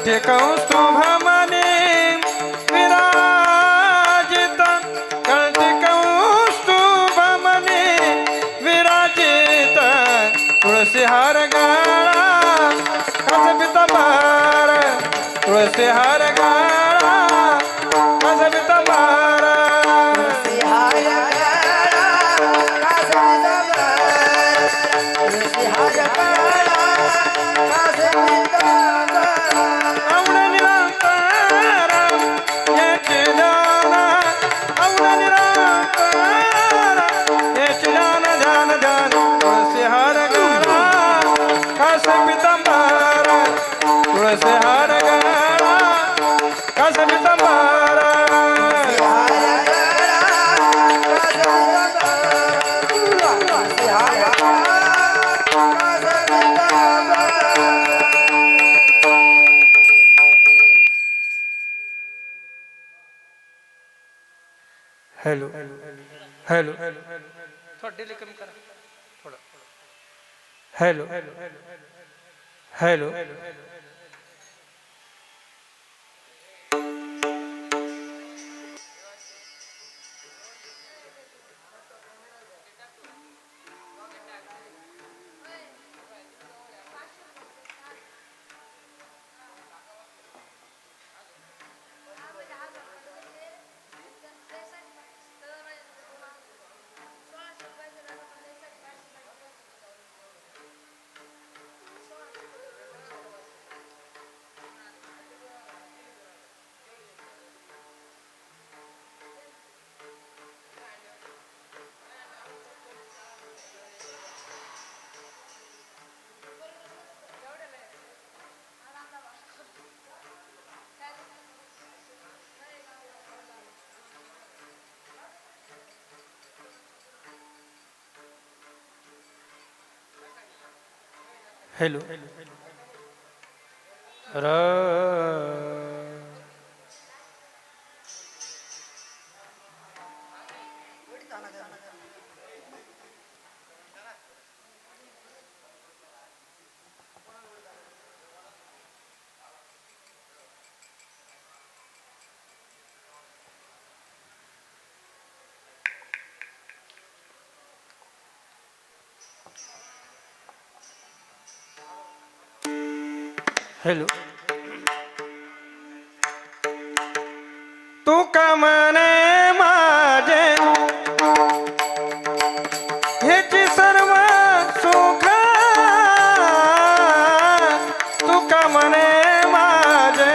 कळते कौस्तुभ मने विराजित कळते कौस्तुभ मने विराजित तुळसी हार गळा कस पितांबर तुळसी हार गळा कस पितांबर तुळसी हार गळा कस पितांबर हेलो हेलो थोड़ा डिले कम करा थोड़ा हेलो हेलो हेलो हेलो तू का मने माझे ह्याची सर्व सुख तू का मने माझे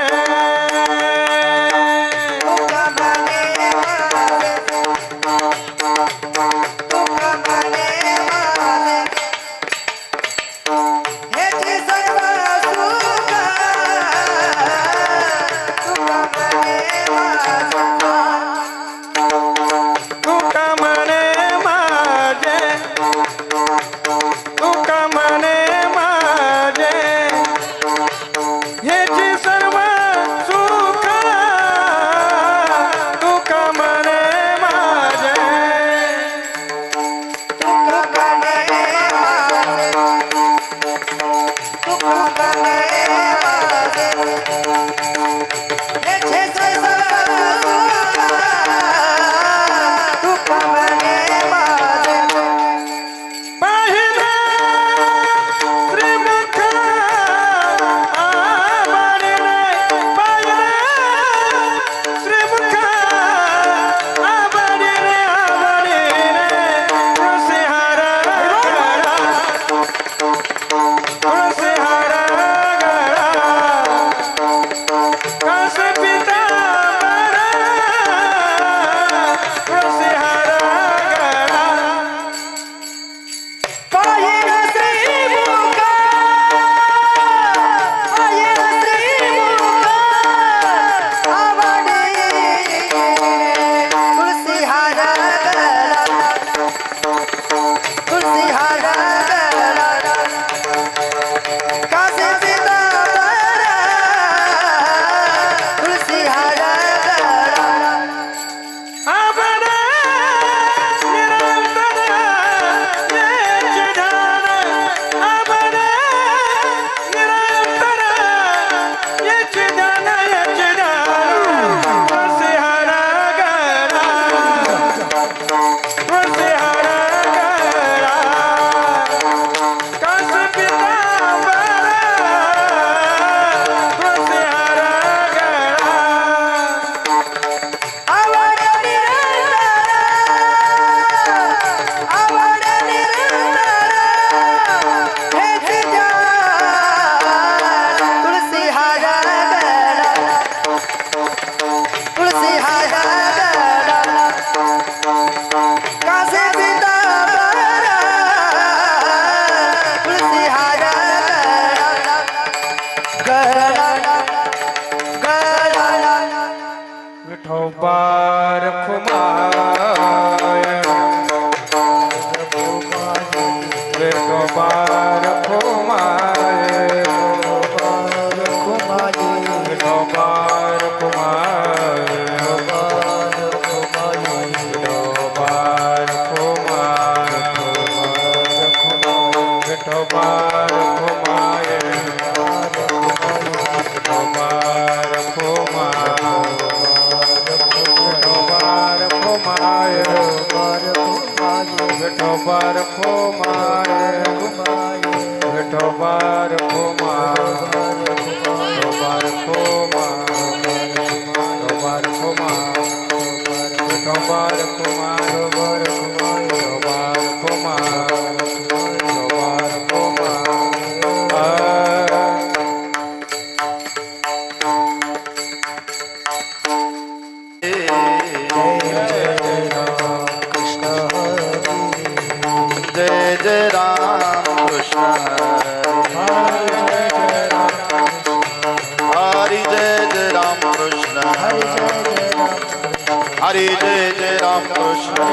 विठोबार फुमाय विठोबार फुमाय विठोबार फुमाय विठोबार फुमाय विठोबार फुमाय विठोबार फुमाय जय जय राम कृष्ण हरि जय जय राम कृष्ण हरि जय जय राम कृष्ण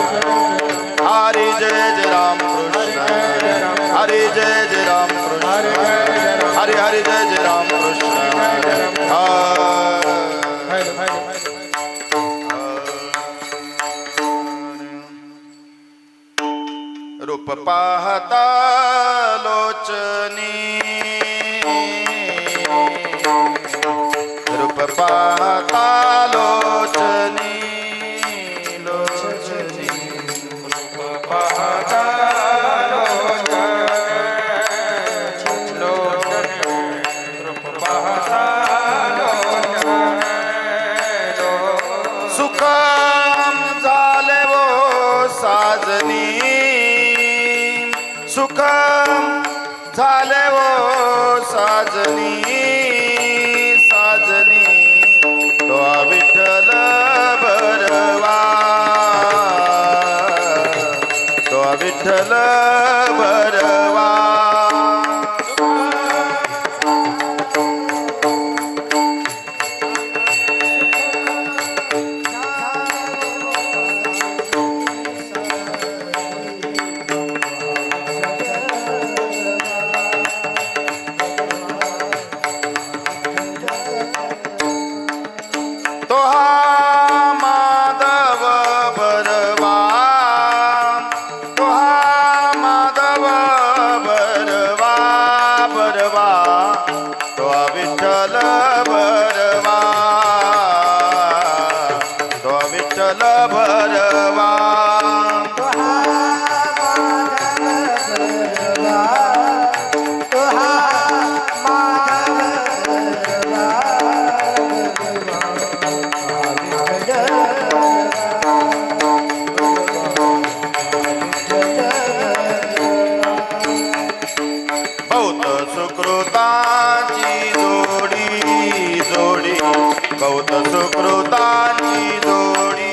हरि जय जय राम कृष्ण हरि जय जय राम कृष्ण हरि हरि जय जय राम कृष्ण रूप पाहता लोचनी रूप पाहता लोचनी लोचनी रूप पाहता रूप पाहता सुखम झाले वो साजनी सुखम झाले वो साजनी साजनी तो विठ्ठल बरवा तो विठ्ठल बरवा तो हा माधव बरवा तो हा माधव बरवा बरवा तो विठ्ठल बरवा तो विठ्ठल बरवा बहुत सुकृताची जोडी जोडी बहुत सुकृताची जोडी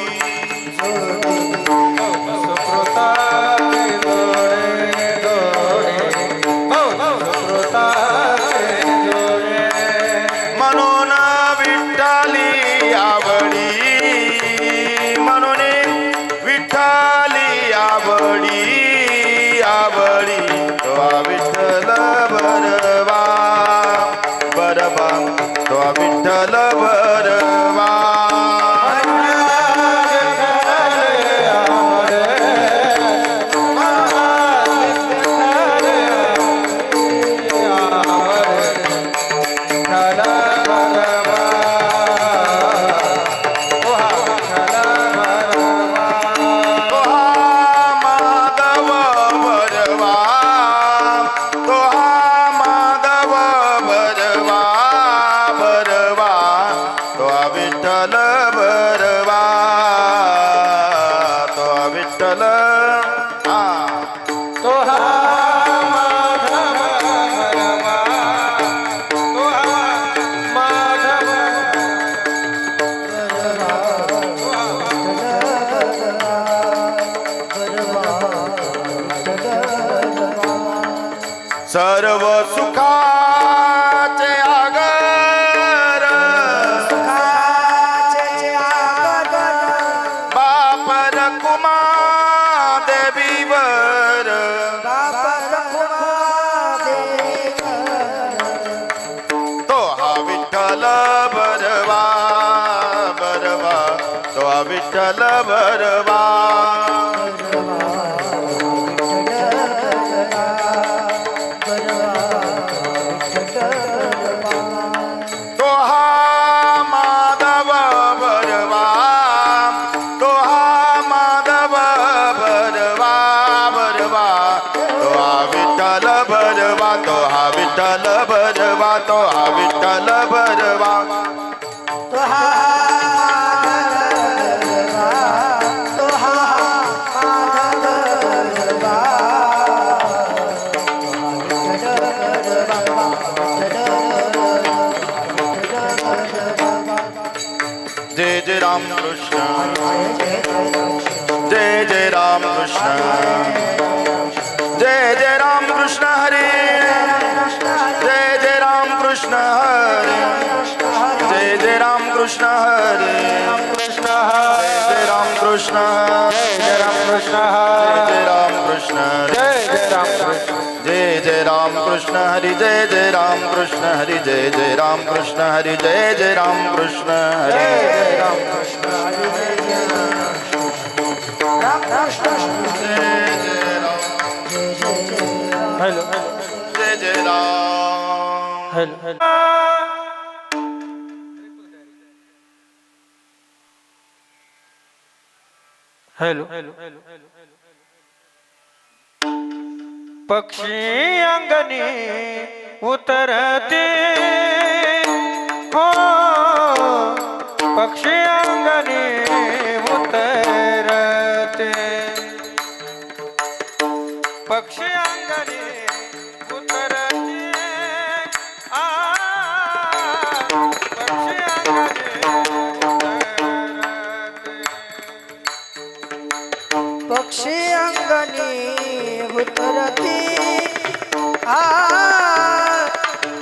म्हणून विठ्ठली आवडी म्हणून विठ्ठली आवडी आवडी तो विठ्ठल बरवा बरवा तो विठ्ठल बरवा विठ्ठल बरवा तो विठ्ठल तो हा माधव बरवा तो हा माधव सर्व सुखाचे आगर बापर कुमा देवीवर तो हा विठ्ठल बरवा बरवा तो हा विठ्ठल बरवा तो हा विठ्ठल भरवा, तो हा विठ्ठल भरवा. तो हा माधवा, तो हा माधवा, जय जय राम कृष्ण, जय जय राम कृष्ण, जय जय राम कृष्ण हरी, जय जय राम कृष्ण हरी, जय जय राम कृष्ण हरी, कृष्ण जय राम कृष्ण, जय राम कृष्ण जय राम कृष्ण, जय राम कृष्ण जय जय राम कृष्ण हरी, जय जय राम कृष्ण हरी, जय जय राम कृष्ण हरी, जय जय राम कृष्ण हरी. जय राम कृष्ण हॅलो जय जय राम. हॅलो हॅलो पक्षी अंगणी उतरते हो, पक्षी अंगणी उतरते, पक्षी अंगणी उतरते, आ पक्षी अंगणी उतरते. पक्षी अंगणी उतरती, आ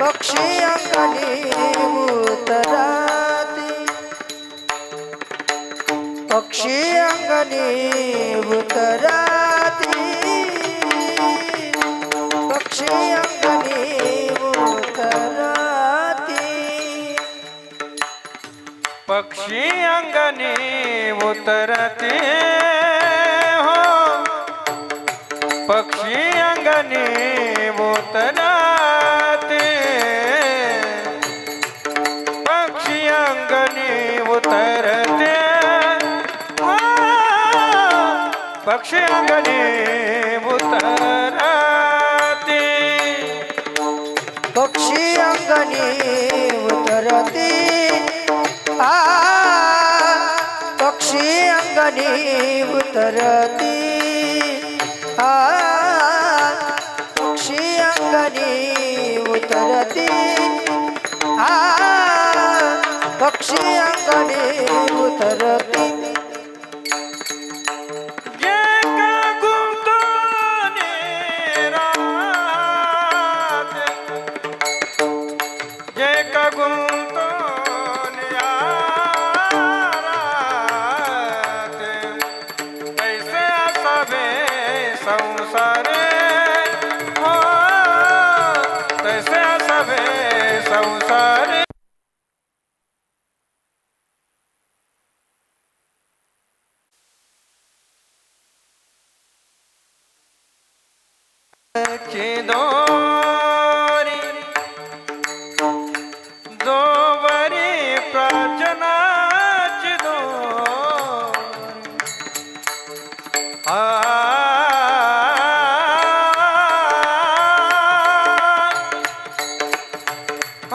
पक्षी अंगणी उतरती, पक्षी अंगणी उतरती, पक्षी अंगणी उतरती, पक्षी अंगणी उतरते हो, पक्षी अंगणी उतरते, पक्षी अंगणी उतरते हो, पक्षी अंगणी उतरते, पक्षी अंगणी उतरती, आ पक्षी अंगणी उतरती, आ पक्षी अंगणी उतरती, आ पक्षी अंगणी उतरती. एका गुंतून राहते, एका गुंतून राहते, कैसे असावे संसारे हो, कैसे असावे संसारे. की दोरी दोवरी प्राचनाची दोरी, आ आ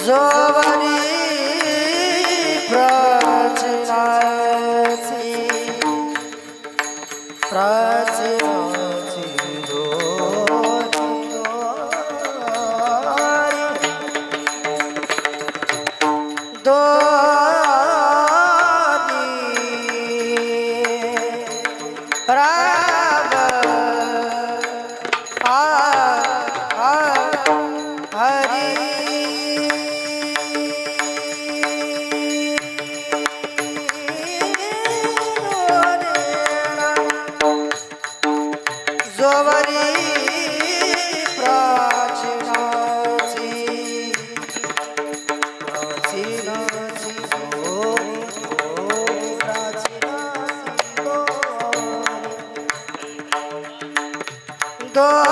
जोवरी प्राचीनाची राग हरी जोवरी प्राचीनाची प्राचीनाची जोवरी प्राचीनाची दोरी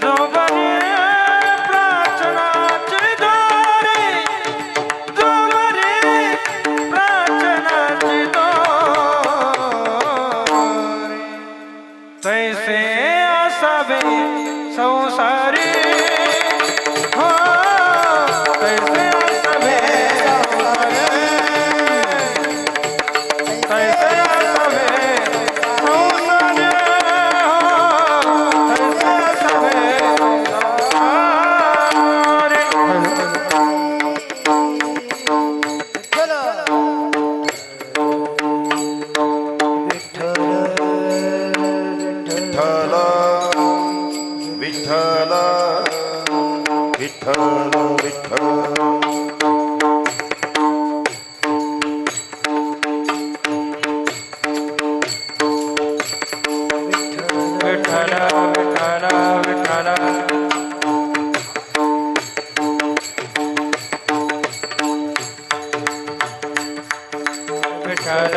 जोवरी प्राचनाची दोरी जोवरी प्राचनाची दोरी तैसे असावे संसारी हो तैसे असावे संसारी तैसे असावे संसारी हो तैसे असावे विठ्ठल विठ्ठल विठ्ठल विठ्ठल विठ्ठल विठ्ठल विठ्ठल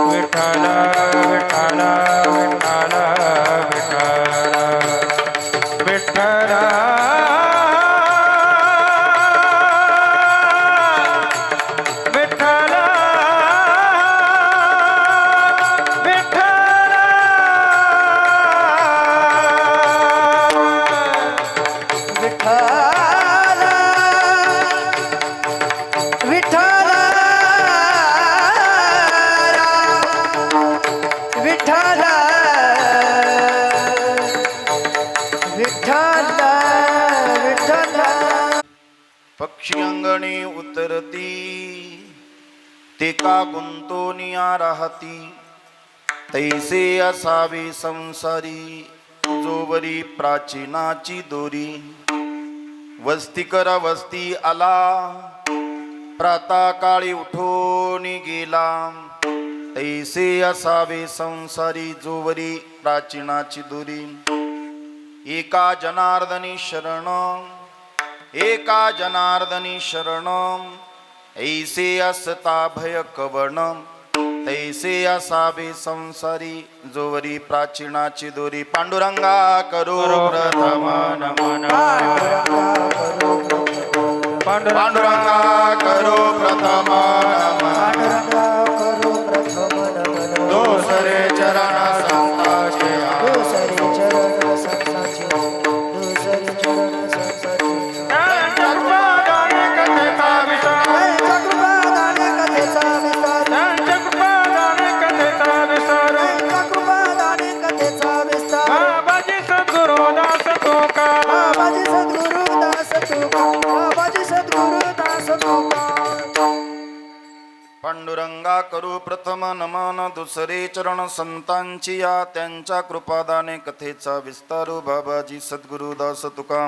विठ्ठल विठ्ठल विठ्ठल विठ्ठल विठ्ठल विठ्ठल विठ्ठल विठ्ठल विठ्ठल विठ्ठल विठ्ठल पक्षी अंगणी उतरती ते का गुंतोनिया राहती तैसे असावे संसारी जोवरी प्राचीनाची दोरी वस्ती कर वस्ती आला प्रातःकाळी उठून गेला तैसे असावे संसारी जोवरी प्राचीनाची दोरी एका जनार्दनी शरण एका जनार्दनी शरण ऐसे असता भय कवण तैसे असावे संसारी जोवरी प्राचीनाची दोरी पांडुरंगा करो प्रथम नमन पांडुरंगा करो प्रथम नमन दोसरे चरण संताचे पांडुरंगा करू प्रथम नमन दुसरे चरण संतांची या त्यांच्या कृपादाने कथेचा विस्तारू बाबाजी सद्गुरुदास तुका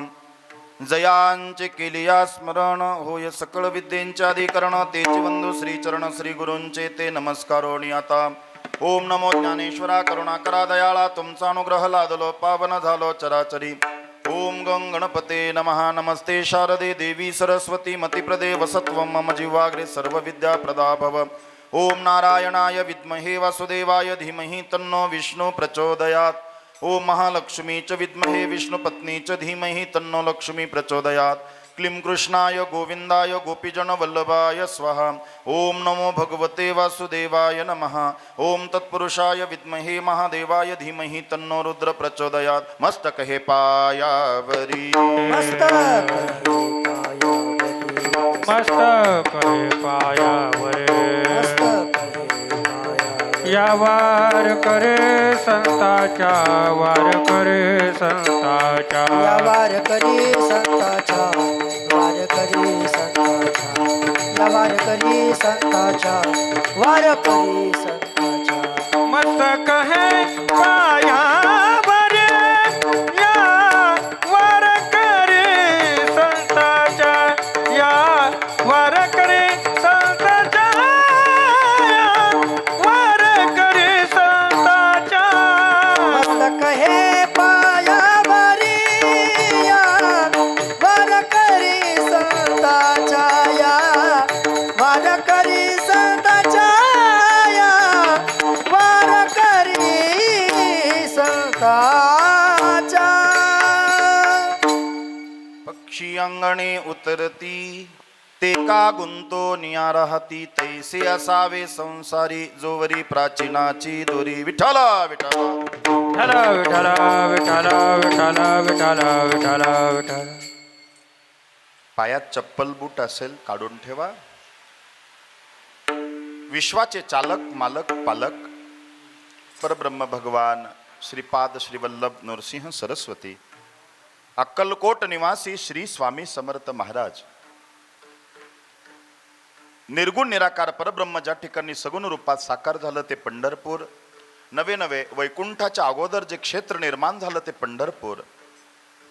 जयांचे केलिया स्मरण होय सकळ विद्येंचे अधिकरण तेचे बंधू श्री चरण श्री गुरूंचे ते नमस्कारोणी आता ओम नमो ज्ञानेश्वरा करुणा करा दयाळा तुमचा अनुग्रह लादलो पावन झालो चराचरी ओम गं गणपते नमः नमस्ते शारदे देवी सरस्वती मतिप्रदे वसत्वं मम जीवाग्रे सर्वविद्याप्रदा भव ओम नारायणाय विद्महे वासुदेवाय धीमहि तन्नो विष्णु प्रचोदयात् ओम महालक्ष्मी च विद्महे विष्णुपत्नी च धीमहि तन्नो लक्ष्मी प्रचोदयात् क्लीं कृष्णाय गोविंदाय गोपीजनवल्लभाय स्वाहा ओम नमो भगवते वासुदेवाय नमः ओम तत्पुरुषाय विद्महे महादेवाय धीमहि तन्नो रुद्र प्रचोदयात् मस्तक हे पायावरी मस्तक मस्तक हे पायावरे या वार करे संताच्या वार करे संताच्या या वार करी संताच्या वार करी संताच्या या वार करी संताच्या वार करी संताच्या मस्तक हे पायावरे या वार करे संताच्या या वार करे संताच्या वार करे संताच्या मस्तक हे पायावरी या वार करी संताच्या या वार करी संताच्या या वार करी संताच्या पक्षी अंगणे उतरती ते का गुंतो निया राहती तैसे असावे संसारी जोवरी प्राचीनाची दोरी विठ्ठला विठ्ठला विठ्ठल विठ्ठल विठ्ठल विठ्ठल विठ्ठल विठ्ठल पायात चप्पल बूट असेल काढून ठेवा विश्वाचे चालक मालक पालक परब्रह्म भगवान श्रीपाद श्रीवल्लभ नरसिंह सरस्वती अक्कलकोट निवासी श्री स्वामी समर्थ महाराज निर्गुण निराकार परब्रह्म ज्या ठिकाणी सगुण रूपात साकार झालं ते पंढरपूर नवे नवे वैकुंठाच्या अगोदर जे क्षेत्र निर्माण झालं ते पंढरपूर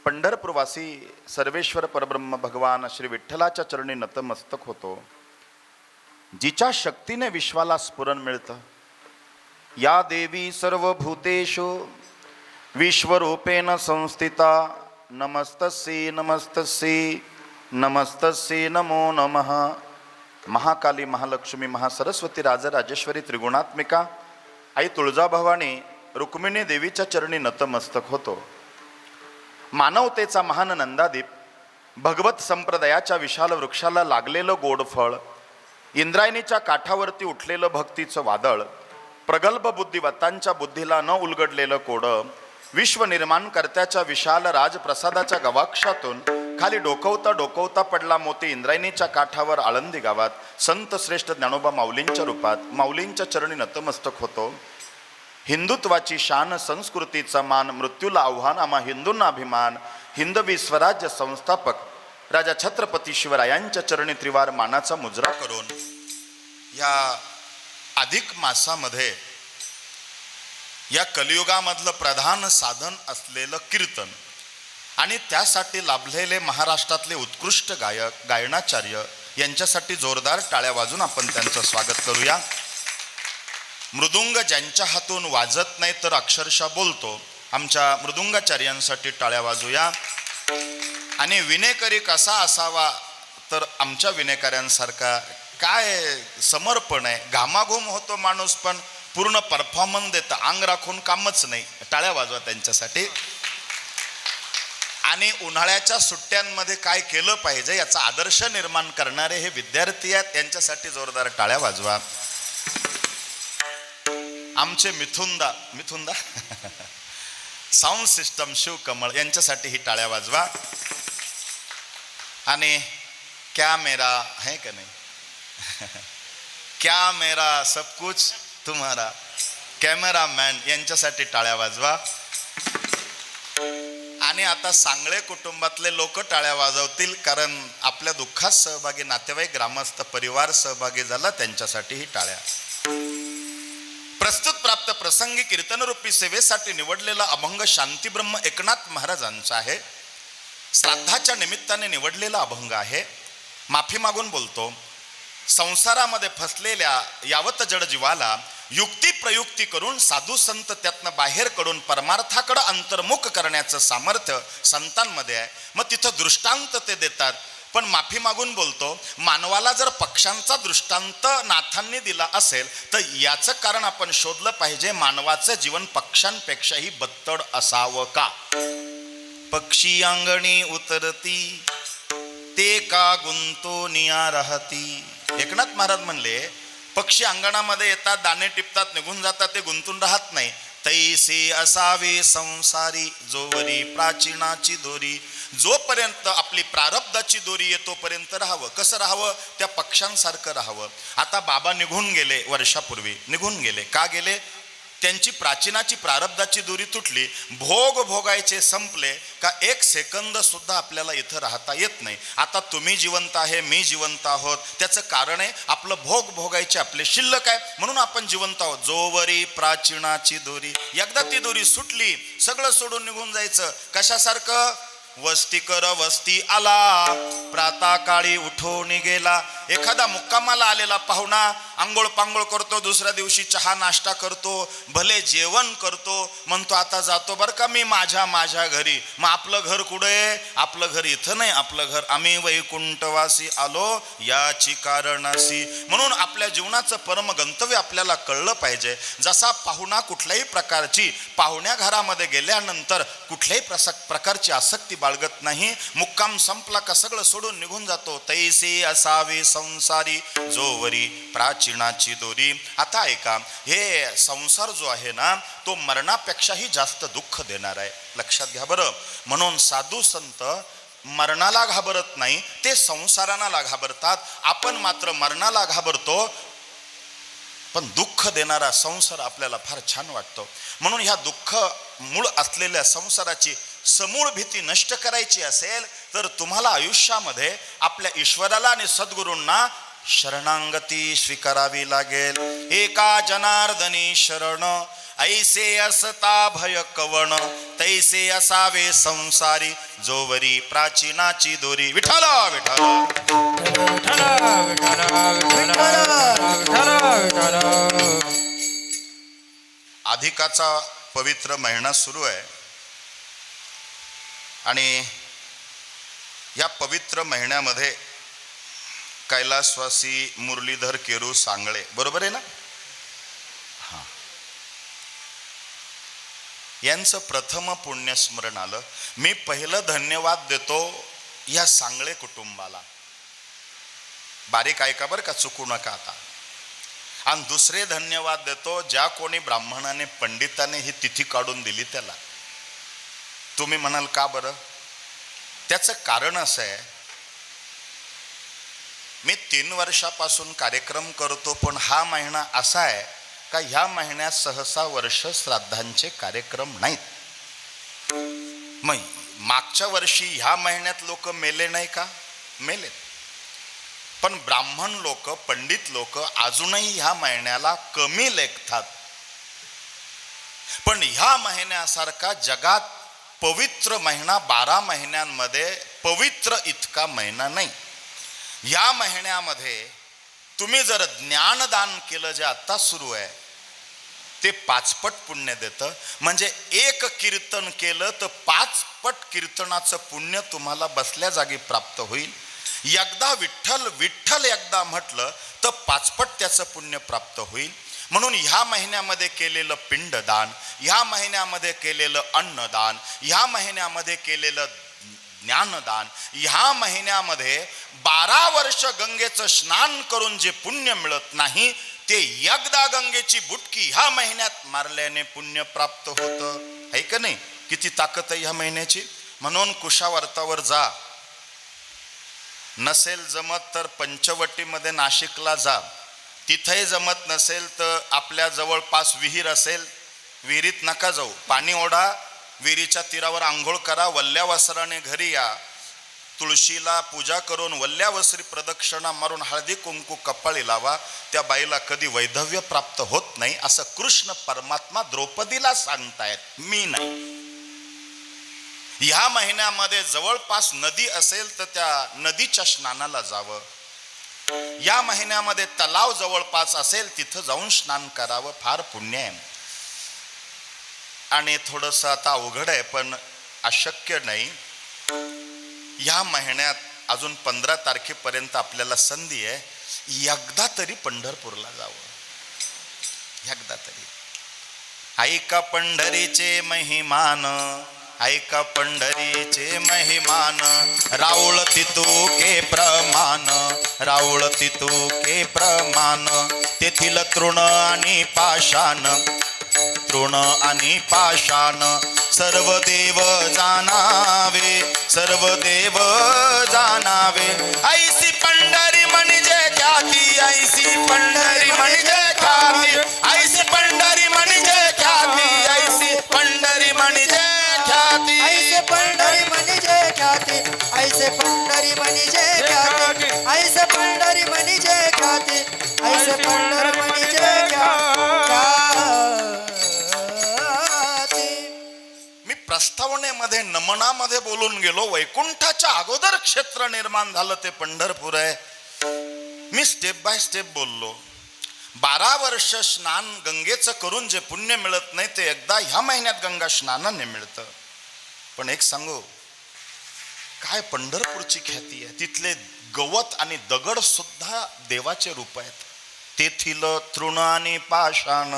पंढरपूरवासी सर्वेश्वर परब्रह्म भगवान श्री विठ्ठलाच्या चरणी नतमस्तक होतो जिच्या शक्तीने विश्वाला स्फुरण मिळतं या देवी सर्वभूतेषु विश्वरूपेण संस्थिता नमस्तस्यै नमस्तस्यै नमस्तस्यै नमो नमः महाकाली महालक्ष्मी महासरस्वती राजराजेश्वरी त्रिगुणात्मिका आई तुळजाभवानी रुक्मिणी देवीच्या चरणी नतमस्तक होतो मानवतेचा महान नंदादीप भगवत संप्रदायाच्या विशाल वृक्षाला लागलेलं गोडफळ इंद्रायणीच्या काठावरती उठलेलं भक्तीचं वादळ प्रगल्भ बुद्धिवत्तांच्या बुद्धीला न उलगडलेलं कोडं विश्वनिर्माणकर्त्याच्या विशाल राजप्रसादाच्या गवाक्षातून खाली डोकवता पडला मोती इंद्रायणीच्या काठावर आळंदी गावात संत श्रेष्ठ ज्ञानोबा माऊलींच्या रूपात माऊलींच्या चरणी नतमस्तक होतो हिंदुत्वाची शान संस्कृतीचा मान मृत्यूला आव्हान आम्हा हिंदूंना अभिमान हिंदवी स्वराज्य संस्थापक राजा छत्रपती शिवरायांच्या चरणी त्रिवार मानाचा मुजरा करून या अधिक मासामध्ये या कलियुगामधलं प्रधान साधन असलेलं कीर्तन आणि त्यासाठी लाभलेले महाराष्ट्रातले उत्कृष्ट गायक गायनाचार्य यांच्यासाठी जोरदार टाळ्या वाजून आपण त्यांचं स्वागत करूया मृदुंग ज्यांच्या हातून वाजत नाही तर अक्षरशः बोलतो आमच्या मृदुंगाचार्यांसाठी टाळ्या वाजूया आणि विनेकरी कसा असावा तर आमच्या विनेकऱ्यांसारखा काय समर्पण आहे घामाघूम होतो माणूस पण पूर्ण परफॉर्मन्स देतं अंग राखून कामच नाही टाळ्या वाजवा त्यांच्यासाठी आणि उन्हाळ्याच्या सुट्ट्यांमध्ये काय केलं पाहिजे याचा आदर्श निर्माण करणारे हे विद्यार्थी आहेत यांच्यासाठी जोरदार टाळ्या वाजवा आमचे मिथुंदा साऊंड सिस्टम शिवकमळ यांच्यासाठी ही टाळ्या वाजवा आणि क्या मेरा है का नाही क्या मेरा सब कुछ तुम्हारा कॅमेरामॅन यांच्यासाठी टाळ्या वाजवा आणि आता सांगळे कुटुंबातले लोक टाळ्या वाजवतील कारण आपल्या दुःखात सहभागी नातेवाईक ग्रामस्थ परिवार सहभागी झाला त्यांच्यासाठी ही टाळ्या प्रस्तुत प्राप्त प्रसंगी कीर्तनरूपी सेवेसाठी निवडलेला अभंग शांतीब्रह्म एकनाथ महाराजांचा आहे श्राद्धाच्या निमित्ताने निवडलेला अभंग आहे माफी मागून बोलतो संसारामध्ये फसलेल्या यावत जड जीवाला युक्ती प्रयुक्ती करून साधू संत त्यातनं बाहेर कडून परमार्थाकडं अंतर्मुख करण्याचं सामर्थ्य संतांमध्ये आहे. मग तिथं दृष्टांत ते देतात. पण माफी मागून बोलतो, मानवाला जर पक्ष्यांचा दृष्टांत नाथांनी दिला असेल तर याचं कारण आपण शोधलं पाहिजे. मानवाचं जीवन पक्ष्यांपेक्षाही बत्तड असावं का? पक्षी अंगणी उतरती ते का गुंतोनिया राहती. एकनाथ महाराज म्हणले, पक्षी अंगणामध्ये येतात, दाणे टिपतात, निघून जातात, ते गुंतून राहत नाही. तैसे असावे संसारी जोवरी प्राचीनाची दोरी. जोपर्यंत आपली प्रारब्धाची दोरी आहे तोपर्यंत राहावं. कसं राहावं? त्या पक्ष्यांसारखं राहावं. आता बाबा निघून गेले, वर्षापूर्वी निघून गेले. का गेले? त्यांची प्राचीनाची प्रारब्धाची दोरी तुटली. भोग भोगायचे संपले का एक सेकंद सुद्धा आपल्याला इथं राहता येत नाही. आता तुम्ही जिवंत आहे, मी जिवंत आहोत. त्याचं कारण आहे आपलं भोग भोगायचे आपले शिल्लक आहे, म्हणून आपण जिवंत आहोत. जोवरी प्राचीनाची दोरी. एकदा ती दोरी सुटली, सगळं सोडून निघून जायचं. कशासारखं? वस्ती कर वस्ती आला, प्रातःकाळी उठून गेला. एखादा मुक्कामाला आलेला पाहुणा आंघोळ पांघोळ करतो, दुसऱ्या दिवशी चहा नाश्ता करतो, भले जेवण करतो, म्हणतो आता जातो बरं का मी माझ्या घरी. मग आपलं घर कुठे? आपलं घर इथं नाही, आपलं घर आम्ही वैकुंठवासी आलो याची कारणासी. म्हणून आपल्या जीवनाचं परम गंतव्य आपल्याला कळलं पाहिजे. जसा पाहुणा कुठल्याही प्रकारची पाहुण्या घरामध्ये गेल्यानंतर कुठल्याही प्रकारची आसक्ती बाळगत नाही, मुक्काम संपला का सगळं सोडून निघून जातो. तैसे असावे संसारी जोवरी प्राचीनाची दोरी. आता ऐका, हे संसार जो आहे ना तो मरणापेक्षाही जास्त दुःख देणार आहे. लक्षात घ्या बरं. म्हणून साधू संत मरणाला घाबरत नाही, ते संसाराला घाबरतात. आपण मात्र मरणाला घाबरतो, पण दुःख देणारा संसार आपल्याला फार छान वाटतो. म्हणून ह्या दुःख मूळ असलेल्या संसाराची समूळ भीती नष्ट करायची असेल तर तुम्हाला आयुष्यामध्ये आपल्या ईश्वराला आणि सद्गुरूंना शरणांगती स्वीकारावी लागेल. एका जनार्दनी शरण ऐसे असता भय कवण, तैसे असावे संसारी जोवरी प्राचीनाची दोरी. विठ्ठल विठ्ठल अधिकाचा पवित्र महिना सुरू आहे आणि या पवित्र महिन्यामध्ये कैलासवासी मुरलीधर केरू सांगळे, बरोबर आहे ना? हां, यांचं प्रथम पुण्यस्मरण आलं. मी पहिलं धन्यवाद देतो या सांगळे कुटुंबाला. बारीक ऐका बरं का, चुकू नका आता. आणि दुसरे धन्यवाद देतो ज्या कोणी ब्राह्मणाने पंडिताने ही तिथी काढून दिली त्याला. तुम्ही म्हणाल का बरं? त्याचं कारण असं आहे, मी 3 वर्षापासून कार्यक्रम करतो, पण हा महिना असा आहे का ह्या महिन्यात सहसा वर्ष श्राद्धांचे कार्यक्रम नाहीत. मग मागच्या वर्षी ह्या महिन्यात लोक मेले नाही का? मेले. पण ब्राह्मण लोक, पंडित लोक अजूनही ह्या महिन्याला कमी लेखतात. पण ह्या महिन्यासारखा जगात पवित्र महिना 12 महिन्यांमध्ये पवित्र इतका महिना नाही. या महिन्यामध्ये तुम्ही जर ज्ञानदान केलं, जे आता सुरू आहे ते 5 पट पुण्य देतं. म्हणजे 1 कीर्तन केलं तर 5 पट कीर्तनाचं पुण्य तुम्हाला बसल्या जागी प्राप्त होईल. एकदा विठ्ठल विठ्ठल एकदा म्हटलं तर 5 पट त्याचं पुण्य प्राप्त होईल. म्हणून ह्या महिन्यामध्ये केलेलं पिंडदान, ह्या महिन्यामध्ये केलेलं अन्नदान, ह्या महिन्यामध्ये केलेलं ज्ञानदान, ह्या महिन्यामध्ये 12 वर्ष गंगेचं स्नान करून जे पुण्य मिळत नाही ते एकदा गंगेची बुटकी ह्या महिन्यात मारल्याने पुण्य प्राप्त होतं. आहे का नाही? किती ताकद आहे ह्या महिन्याची. म्हणून कुशावर्तावर जा, नसेल जमत तर पंचवटीमध्ये नाशिकला जा, तिथेही जमत नसेल तर आपल्या जवळपास विहीर असेल, विहिरीत नका जाऊ, पाणी ओढा, विहिरीच्या तीरावर आंघोळ करा, वल्ल्या वस्त्राने घरी या, तुळशीला पूजा करून वल्ल्या वस्त्री प्रदक्षिणा मारून हळदी कुंकू कपाळी लावा. त्या बाईला कधी वैधव्य प्राप्त होत नाही असं कृष्ण परमात्मा द्रौपदीला सांगतायत, मी नाही. ह्या महिन्यामध्ये जवळपास नदी असेल तर त्या नदीच्या स्नानाला जावं. या महिन्यामध्ये तलाव जवळपास असेल तिथं जाऊन स्नान करावं, फार पुण्य आहे. आणि थोडंसं आता अवघड आहे पण अशक्य नाही. या महिन्यात अजून 15 तारखेपर्यंत आपल्याला संधी आहे, एकदा तरी पंढरपूरला जावं, एकदा तरी. ऐका पंढरीचे महिमान, ऐका पंढरीचे महिमान, राऊळ तितुके प्रमाण, राऊळ तितुके प्रमाण. तेथील तृण आणि पाषाण, तृण आणि पाषाण, सर्व देव जाणावे, सर्व देव जाणावे. ऐसी पंढरी म्हणजे ख्याती, ऐसी पंढरी म्हणजे ख्याती, ऐसी पंढरी म्हणजे ख्याती, ऐसी पंढरी म्हणजे ख्याती. ऐसे पंढरी म्हणजे ख्याती, ऐसे पंढरी म्हणजे ख्याती, ऐसे पंढरी म्हणजे ख्याती, ऐसे पंढरी म्हणजे ख्याती. मी प्रस्तावनेमध्ये नमनामध्ये बोलून गेलो, वैकुंठाच्या अगोदर क्षेत्र निर्माण झालं ते पंढरपूर आहे. मी स्टेप बाय स्टेप बोललो. 12 वर्ष स्नान गंगेचं करून जे पुण्य मिळत नाही ते एकदा ह्या महिन्यात गंगा स्नानाने मिळतं. पण एक सांगू, काय पंढरपूरची ख्याती आहे. तिथले गवत आणि दगड सुद्धा देवाचे रूप आहेत. तेथील तृण आणि पाषाण,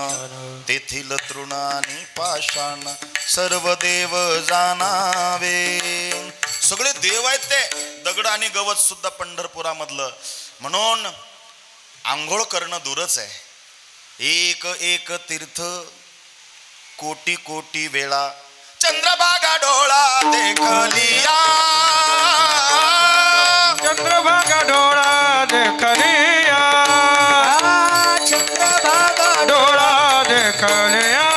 तेथील तृण आणि पाषाण, सर्व देव जाणावे. सगळे देव आहेत ते, दगड आणि गवत सुद्धा पंढरपुरामधलं. म्हणून आंघोळ करणं दूरच आहे. एक एक तीर्थ कोटी कोटी वेळा, चंद्रभागा डोळा देखलिया, चंद्रभागा डोळा देखलिया, चंद्रभागा डोळा देखलिया,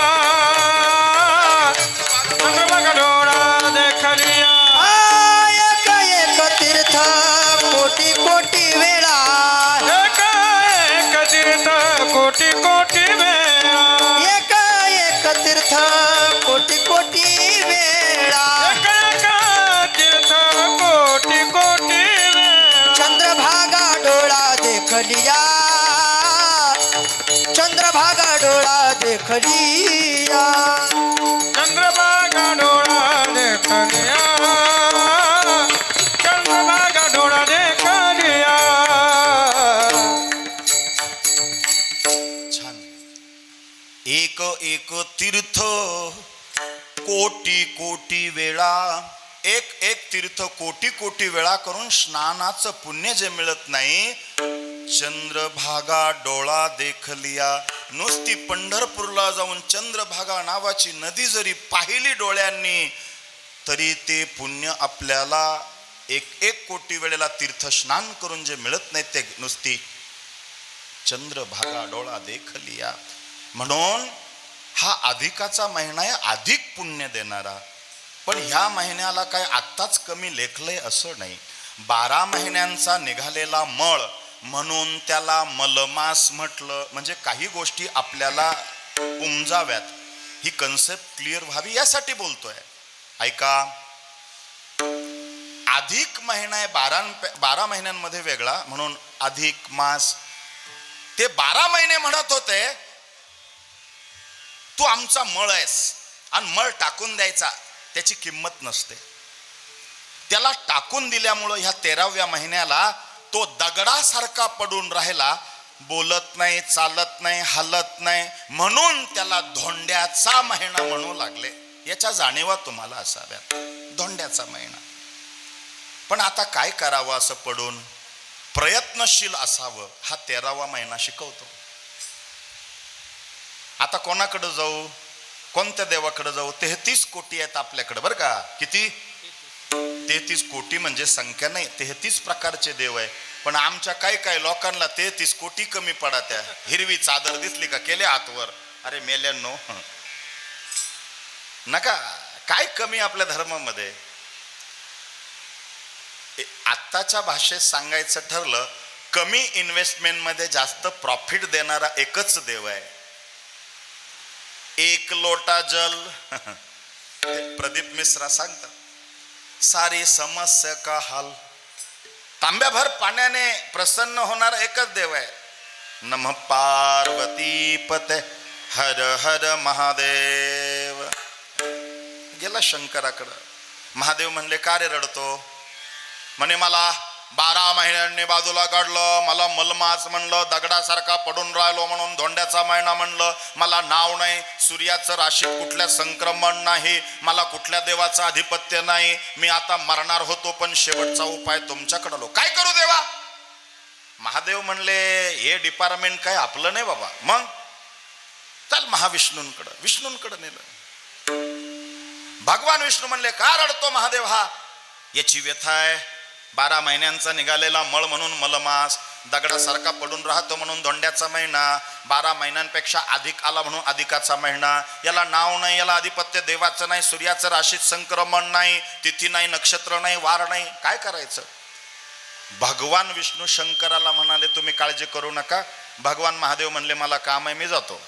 चंद्रभागा डोळा देखलिया. एक एक तीर्थ कोटी कोटी वेळा, एक एक तीर्थ कोटी कोटी वेळा, एक एक तीर्थ कोटी कोटी वेळा. एक एक तीर्थ कोटी कोटी वेळा. चंद्रभागा डोळा देखलिया, चंद्रभागा डोळा देखलिया. चंद्रभागा डोळा देखलिया, चंद्रभागा डोळा देखलिया. छान. एक एक तीर्थ कोटी कोटी वेळा, एक एक तीर्थ कोटी कोटी वेळा करून स्नानाचं पुण्य जे मिळत नाही. चंद्रभागा डोळा देखलिया. नुसती पंढरपूरला जाऊन चंद्रभागा नावाची नदी जरी पाहिली डोळ्यांनी तरी ते पुण्य आपल्याला एक एक कोटी वेळेला तीर्थ स्नान करून जे मिळत नाही ते नुसती चंद्रभागा डोळा देखलिया. म्हणून हा अधिकाचा महिना आहे, अधिक पुण्य देणारा. पण ह्या महिन्याला काय आत्ताच कमी लेखलंय असं नाही. 12 महिन्यांचा निघालेला मळ म्हणून त्याला मलमास म्हटलं. म्हणजे काही गोष्टी आपल्याला उमजाव्यात, ही कन्सेप्ट क्लिअर व्हावी यासाठी बोलतोय. ऐका, अधिक महिना आहे 12 महिन्यांमध्ये वेगळा, म्हणून अधिक मास. ते 12 महिने म्हणत होते तू आमचा मळ आहेस, आणि मळ टाकून द्यायचा त्याची किंमत नसते. त्याला टाकून दिल्यामुळं ह्या 13व्या महिन्याला तो दगडासारखा पडून राहिला, बोलत नाही, चालत नाही, हलत नाही, म्हणून त्याला धोंड्याचा महिना म्हणू लागले. याच्या जाणीवा तुम्हाला असाव्यात, धोंड्याचा महिना. पण आता काय करावं असं पडून, प्रयत्नशील असावं हा 13वा महिना शिकवतो. आता कोणाकडे जाऊ, कोणत्या देवाकडे जाऊ? 33 कोटी आहेत आपल्याकडे बरं का. किती? 33 कोटी म्हणजे संख्या नाही, 33 प्रकारचे देव आहे. पण आमच्या काय काय लोकांना 33 कोटी कमी पडा. त्या हिरवी चादर दिसली का केले हातवर, अरे मेल्यांनो नका. काय कमी आपल्या धर्मामध्ये? आत्ताच्या भाषेत सांगायचं ठरलं, कमी इन्व्हेस्टमेंट मध्ये जास्त प्रॉफिट देणारा एकच देव आहे. एक लोटा जल प्रदीप मिश्रा सांगतात, सारी समस्या का हाल. तांब्याभर पाण्याने प्रसन्न होणारा एकच देव आहे. नमः पार्वती पते हर हर महादेव. गेला शंकराकडं. महादेव म्हणले का रे रडतो? म्हणे मला 12 महिन्यांनी बाजूला काढलं, मला मलमास म्हणलं, दगडासारखा पडून राहिलो म्हणून धोंड्याचा महिना म्हणलं, मला नाव नाही, सूर्याचं राशीत कुठल्या संक्रमण नाही, मला कुठल्या देवाचं आधिपत्य नाही, मी आता मरणार होतो पण शेवटचा उपाय तुमच्याकडे आलो, काय करू देवा? महादेव म्हणले हे डिपार्टमेंट काय आपलं नाही बाबा, मग चल विष्णूंकडे नेलं. भगवान विष्णू म्हणले का रडतो महादेव हा? याची व्यथा आहे. 12 महिन्यांचा निघालेला मळ म्हणून मलमास, दगडासारखा पडून राहतो म्हणून धोंड्याचा महिना, 12 महिन्यांपेक्षा अधिक आला म्हणून अधिकाचा महिना, याला नाव नाही, याला आधिपत्य देवाचं नाही, सूर्याचं राशीत संक्रमण नाही, तिथी नाही, नक्षत्र नाही, वार नाही, काय करायचं? भगवान विष्णू शंकराला म्हणाले तुम्ही काळजी करू नका. भगवान महादेव म्हणले मला काम आहे, मी जातो.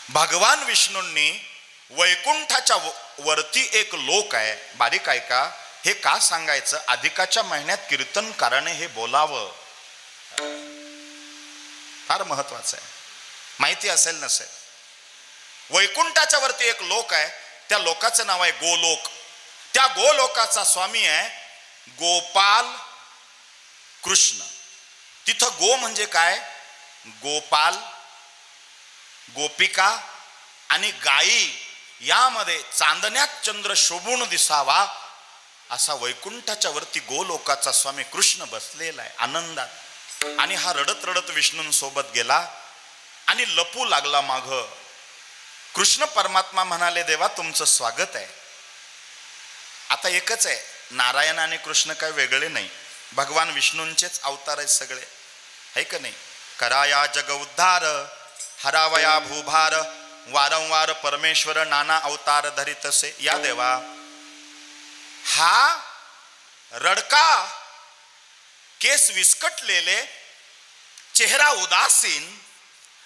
भगवान विष्णूंनी वैकुंठाच्या वरती एक लोक आहे, बारीक आहे का, हे का सांगायचं? अधिकाच्या महिन्यात कीर्तनकाराने हे बोलावं, फार महत्वाचं आहे. माहिती असेल नसेल, वैकुंठाच्या वरती एक लोक आहे, त्या लोकाचं नाव आहे गोलोक. त्या गोलोकाचा स्वामी आहे गोपाल कृष्ण. तिथं गो म्हणजे काय? गोपाल, गोपिका आणि गायी यामध्ये चांदण्यात चंद्र शोभून दिसावा असा वैकुंठाच्या वरती गोलोकाचा स्वामी कृष्ण बसलेला आहे आनंदात. आणि हा रडत रडत विष्णूंसोबत गेला आणि लपू लागला माग. कृष्ण परमात्मा म्हणाले देवा तुमचं स्वागत आहे. आता एकच आहे, नारायण आणि कृष्ण काय वेगळे नाही, भगवान विष्णूंचेच अवतार आहेत सगळे, है का नाही? कराया जग उद्धार, हरावया भूभार, वारंवार परमेश्वर नाना अवतार धरितसे. या देवा, हा रडका, केस विस्कटलेले, चेहरा उदासीन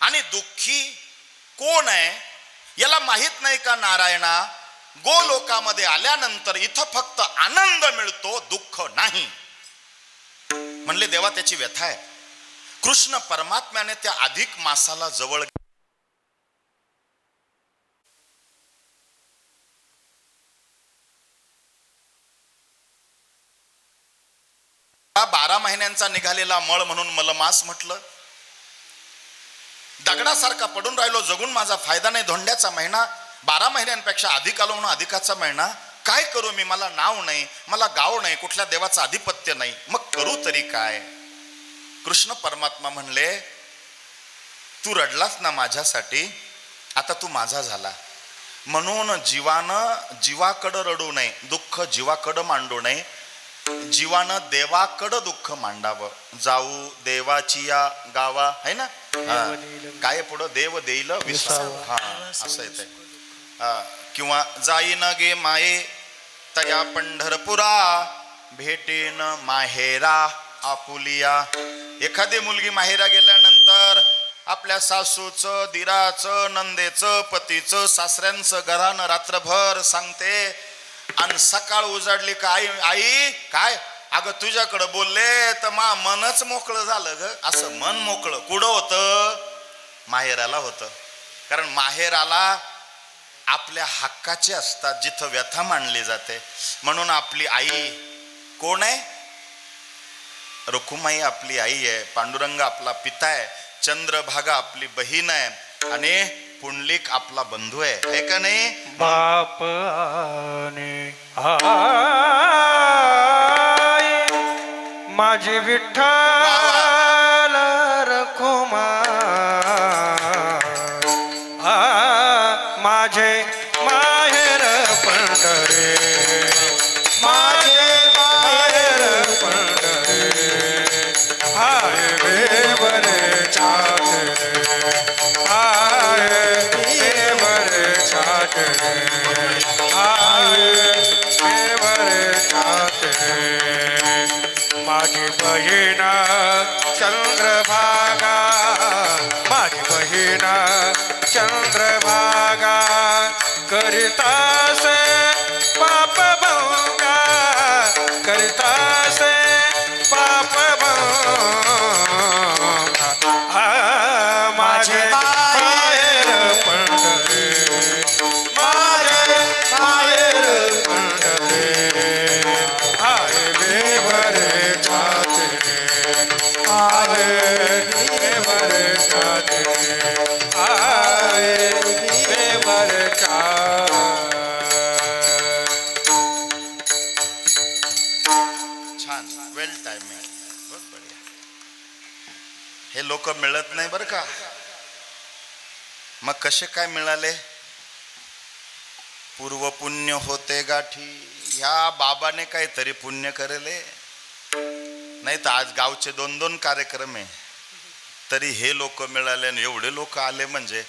आणि दुःखी कोण आहे? याला माहित नाही का नारायणा, गोलोकामध्ये आल्यानंतर इथं फक्त आनंद मिळतो, दुःख नाही. म्हणले देवा त्याची व्यथा आहे. कृष्ण परमात्म्याने त्या अधिक मासाला जवळ 12 महिन्यांचा निघालेला मळ म्हणून मलमास म्हटलं. दगडासारखा पडून राहिलो, जगून माझा फायदा नाही, धोंड्याचा महिना, 12 महिन्यांपेक्षा अधिक आलो म्हणून अधिकाचा महिना, काय करू मी? मला नाव नाही, मला गाव नाही, कुठल्या देवाचं आधिपत्य नाही, मग करू तरी काय? कृष्ण परमात्मा म्हणले तू रडलास ना माझ्यासाठी, आता तू माझा झाला, म्हणून जीवाकडं रडू नये, दुःख जीवाकडं मांडू नये, जीवानं देवाकडं दुःख मांडावं. जाऊ देवाची या गावा, है ना, काय पुढं देव देईल विसावा, हा असं येतंय. किंवा जाईन गे माये तया पंढरपुरा, भेटेन माहेरा आपुलिया. एखादी मुलगी माहेरा गेल्यानंतर आपल्या सासूचं, दिराचं, नंदेचं, पतीचं, सासऱ्यांचं घरानं रात्रभर सांगते आणि सकाळ उजाडली का आई काय अगं तुझ्याकडं बोलले तर मनच मोकळं झालं ग. असं मन मोकळं कुठं होतं? माहेराला होतं. कारण माहेराला आपल्या हक्काचे असतात, जिथं व्यथा मांडली जाते. म्हणून आपली आई कोण आहे? रुक्माई आपली आई आहे, पांडुरंग आपला पिता आहे, चंद्रभागा आपली बहीण आहे आणि पुंडलिक आपला बंधू आहे का नाही? बाप आणि आई माझी विठ्ठल रखुमा, माझे माहेर पंढरे, माझे माहेर पंढरे, हाय देवरे चाचरे, हाय देवरे चाचरे, हाय देवरे चाचरे. माझी बहीण चंद्रभागा, माझी बहीण चंद्रभागा, करितासे पाप भंगा, करितासे पाप बहुत बढिया. हे लोक मिळत नाही बरं का. मग कसे काय मिळाले? पूर्व पुण्य होते गाठी. ह्या बाबाने काहीतरी पुण्य करेले, नाही तर आज गावचे 2-2 कार्यक्रम आहे तरी हे लोक मिळाले. एवढे लोक आले म्हणजे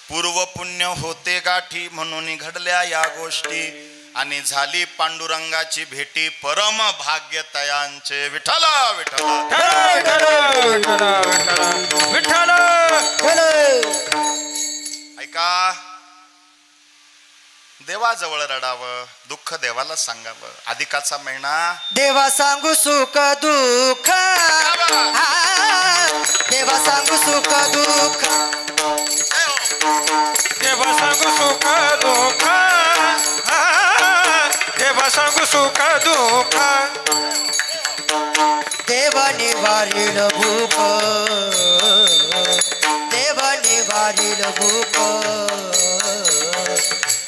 पूर्व पुण्य होते गाठी म्हणून घडल्या या गोष्टी आणि झाली पांडुरंगाची भेटी. परम भाग्य तयांचे. विठ्ठल विठ्ठल विठ्ठल. ऐका, देवाजवळ रडावं, दुःख देवाला सांगावं. अधिकाचा महिना देवा सांगू सुख दुःख, देवा सांगू सुख दुःख, देवा सांगू सुख दुःख, देवा सांगू सुख दुःख. देव निवारील भूक, देव निवारील भूक,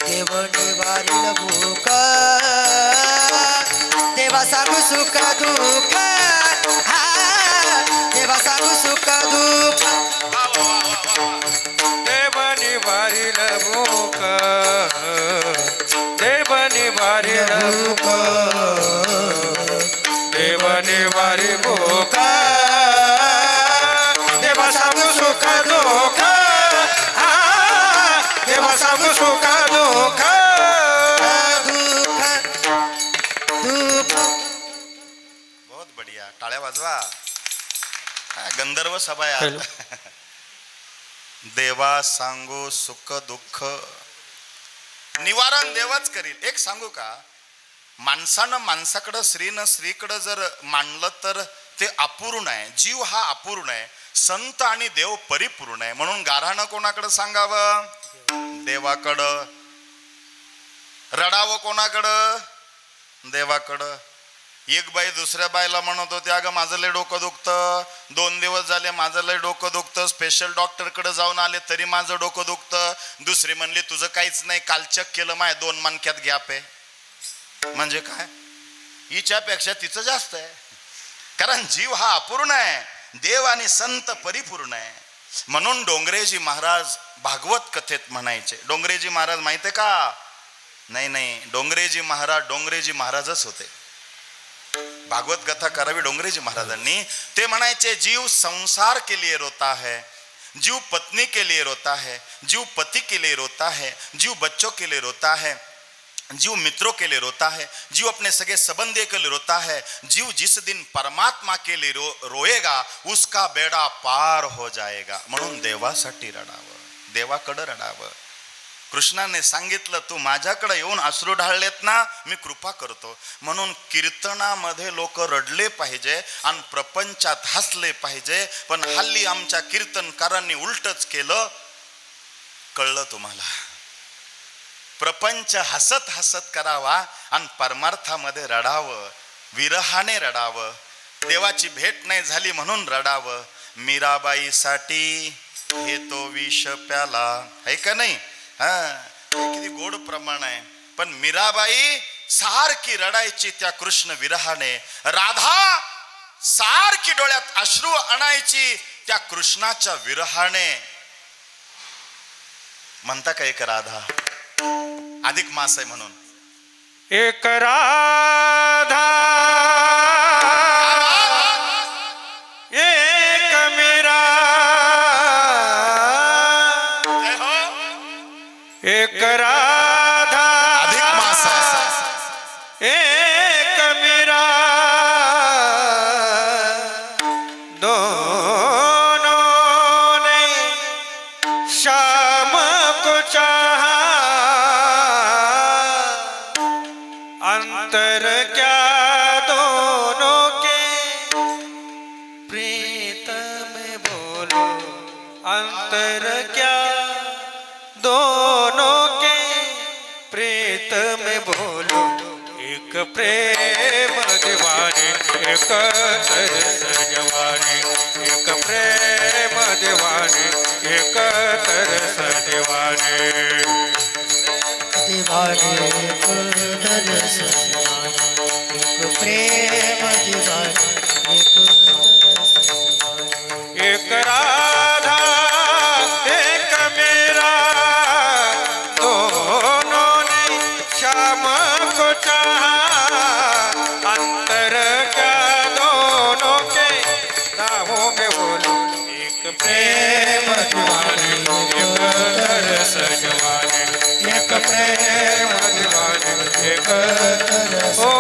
देव निवारील भूक. देवा सांगू सुख दुःख, देवा सांगू सुख दुःख. देव निवारील भूक, देव निवारील भूक, देव निवारी भूक. देवा सांगू सुख दुःख, देवा सांगू सुख दुःख. बहुत बढिया. टाळ्या वाजवा. गंधर्व सभा यार. देवा सांगू सुख दुःख, निवारण देवाच करील. एक सांगू का, माणसानं माणसाकडं, स्त्रीनं स्त्रीकडं जर मांडलं तर ते अपूर्ण आहे. जीव हा अपूर्ण आहे. संत आणि देव परिपूर्ण आहे. म्हणून गाऱ्हाणं कोणाकडं सांगावं? देवाकडं. रडावं कोणाकडं? देवाकडं. एक बाई दुसऱ्या बाईला म्हणत होती, अगं माझं लय डोकं दुखतं, 2 दिवस झाले माझं लय डोकं दुखतं, स्पेशल डॉक्टरकडे जाऊन आले तरी माझं डोकं दुखतं. दुसरी म्हणली तुझं काहीच नाही, काल चेक केलं, माय 2 मणक्यात गॅप आहे. म्हणजे काय, हिच्यापेक्षा तिचं जास्त आहे. कारण जीव हा अपूर्ण आहे, देव आणि संत परिपूर्ण आहे. म्हणून डोंगरेजी महाराज भागवत कथेत म्हणायचे. डोंगरेजी महाराज माहिती आहे का? नाही, डोंगरेजी महाराजच होते. भागवत कथा करावी डोंगरेजी महाराजांनी. ते म्हणायचे, जीव संसार के लिए रोता है, जीव पत्नी के लिए रोता है, जीव पति के लिए रोता है, जीव बच्चों के लिए रोता है, जीव मित्रों के लिए रोता है, जीव अपने सगे संबंधी के लिए रोता है. जीव जिस दिन परमात्मा के लिए रोएगा उसका बेड़ा पार हो जाएगा. म्हणून देवासाठी रडावं, देवाकडे रडावं. कृष्णाने सांगितलं, तू माझ्याकडे येऊन अश्रू ढाळलेत ना, मी कृपा करतो. म्हणून कीर्तनामध्ये लोक रडले पाहिजे आणि प्रपंचात हसले पाहिजे. पण हल्ली आमच्या कीर्तनकारांनी उलटच केलं. कळलं तुम्हाला? प्रपंच हसत हसत करावा आणि परमार्थामध्ये रडावं, विरहाने रडावं. देवाची भेट नाही झाली म्हणून रडावं. मीराबाईसाठी हे तो विष प्याला, आहे का नाही? किती गोड प्रमाण आहे. पण मीराबाई सारखी रडायची त्या कृष्ण विरहाने. राधा सारखी डोळ्यात अश्रू आणायची त्या कृष्णाच्या विरहाने. म्हणता का एक राधा? अधिक मास आहे म्हणून एक राधा, एक मीरा, एक राधा, अधिक मास आहे. एक मीरा, दोनों ने शाम को चाहा, अंतर क्या दोनों के प्रीत में बोलो, अंतर क्या दोनों के प्रीत में बोलो. एक प्रेम दीवाने, एक तरस जवानी, एक प्रेम दीवाने, एक तरस दीवाने. दिवाणी एक तरस दिवाणी एक प्रेम दिवाणी एक तरस दिवाणी एक राधा एक मीरा दोनों ने श्याम को चाहा अंतर क्या दोनों के राहों में बोलो एक प्रेम दीवाने एक तरस जवाने एक प्रेम दीवाने एक तरस ओ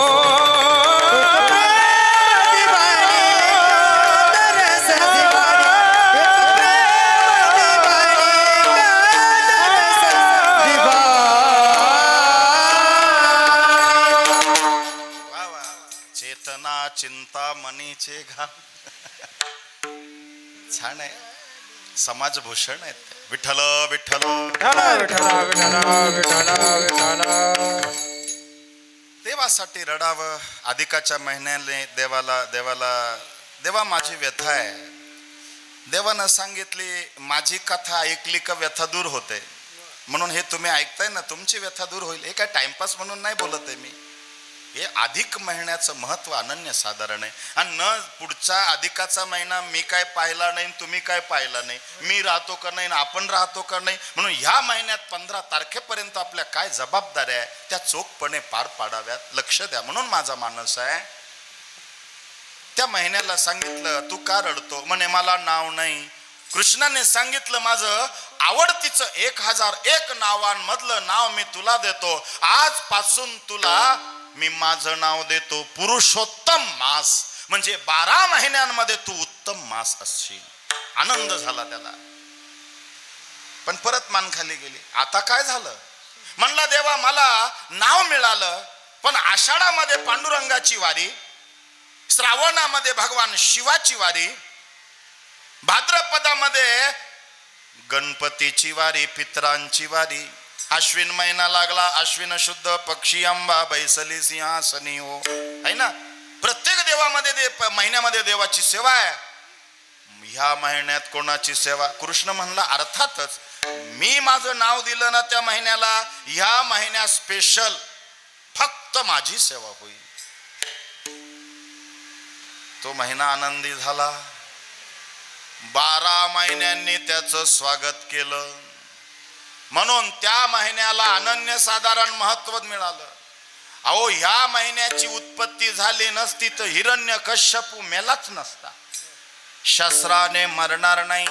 चिंता मनीचे घाम छान आहे समाजभूषण आहेत विठ्ठल विठ्ठल विठ्ठला विठ्ठला विठ्ठला विठ्ठला विठ्ठला देवासाठी रडावं अधिकाच्या महिन्याने देवा माझी व्यथा आहे देवानं सांगितली माझी कथा ऐकली का व्यथा दूर होते म्हणून हे तुम्ही ऐकताय ना तुमची व्यथा दूर होईल हे काय टाइमपास म्हणून नाही बोलत आहे मी हे अधिक महिन्याचं महत्व अनन्य साधारण आहे आणि न पुढचा अधिकाचा महिना मी काय पाहिला नाही तुम्ही काय पाहिला नाही मी राहतो का नाही आपण राहतो का नाही म्हणून ह्या महिन्यात 15 तारखेपर्यंत आपल्या काय जबाबदाऱ्या आहे त्या चोखपणे पार पाडाव्यात लक्ष द्या म्हणून माझा मानस आहे त्या महिन्याला सांगितलं तू का रडतो म्हणे मला नाव नाही कृष्णाने सांगितलं माझं आवडतीचं 1001 नावांमधलं नाव मी तुला देतो आजपासून तुला मी माझं नाव देतो पुरुषोत्तम मास म्हणजे 12 महिन्यांमध्ये तू उत्तम मास असशील आनंद झाला त्याला पण परत मान खाली गेली आता काय झालं म्हणला देवा मला नाव मिळालं पण आषाढामध्ये पांडुरंगाची वारी श्रावणामध्ये भगवान शिवाची वारी भाद्रपदामध्ये गणपतीची वारी पितरांची वारी अश्विन महिना लागला अश्विन शुद्ध पक्षी अंबा बैसली सिंहासनी हो है ना प्रत्येक देवामध्ये महिन्यामध्ये देवाची सेवा आहे ह्या महिन्यात कोणाची सेवा कृष्ण म्हणला अर्थातच मी माझं नाव दिलं ना त्या महिन्याला ह्या महिन्यात स्पेशल फक्त माझी सेवा होईल तो महिना आनंदी झाला 12 महिन्यांनी त्याचं स्वागत केलं म्हणून त्या महिन्याला अनन्य साधारण महत्व मिळालं अहो ह्या महिन्याची उत्पत्ती झाली नसती तर हिरण्यकश्यपू मेलाच नसता शस्त्राने मरणार नाही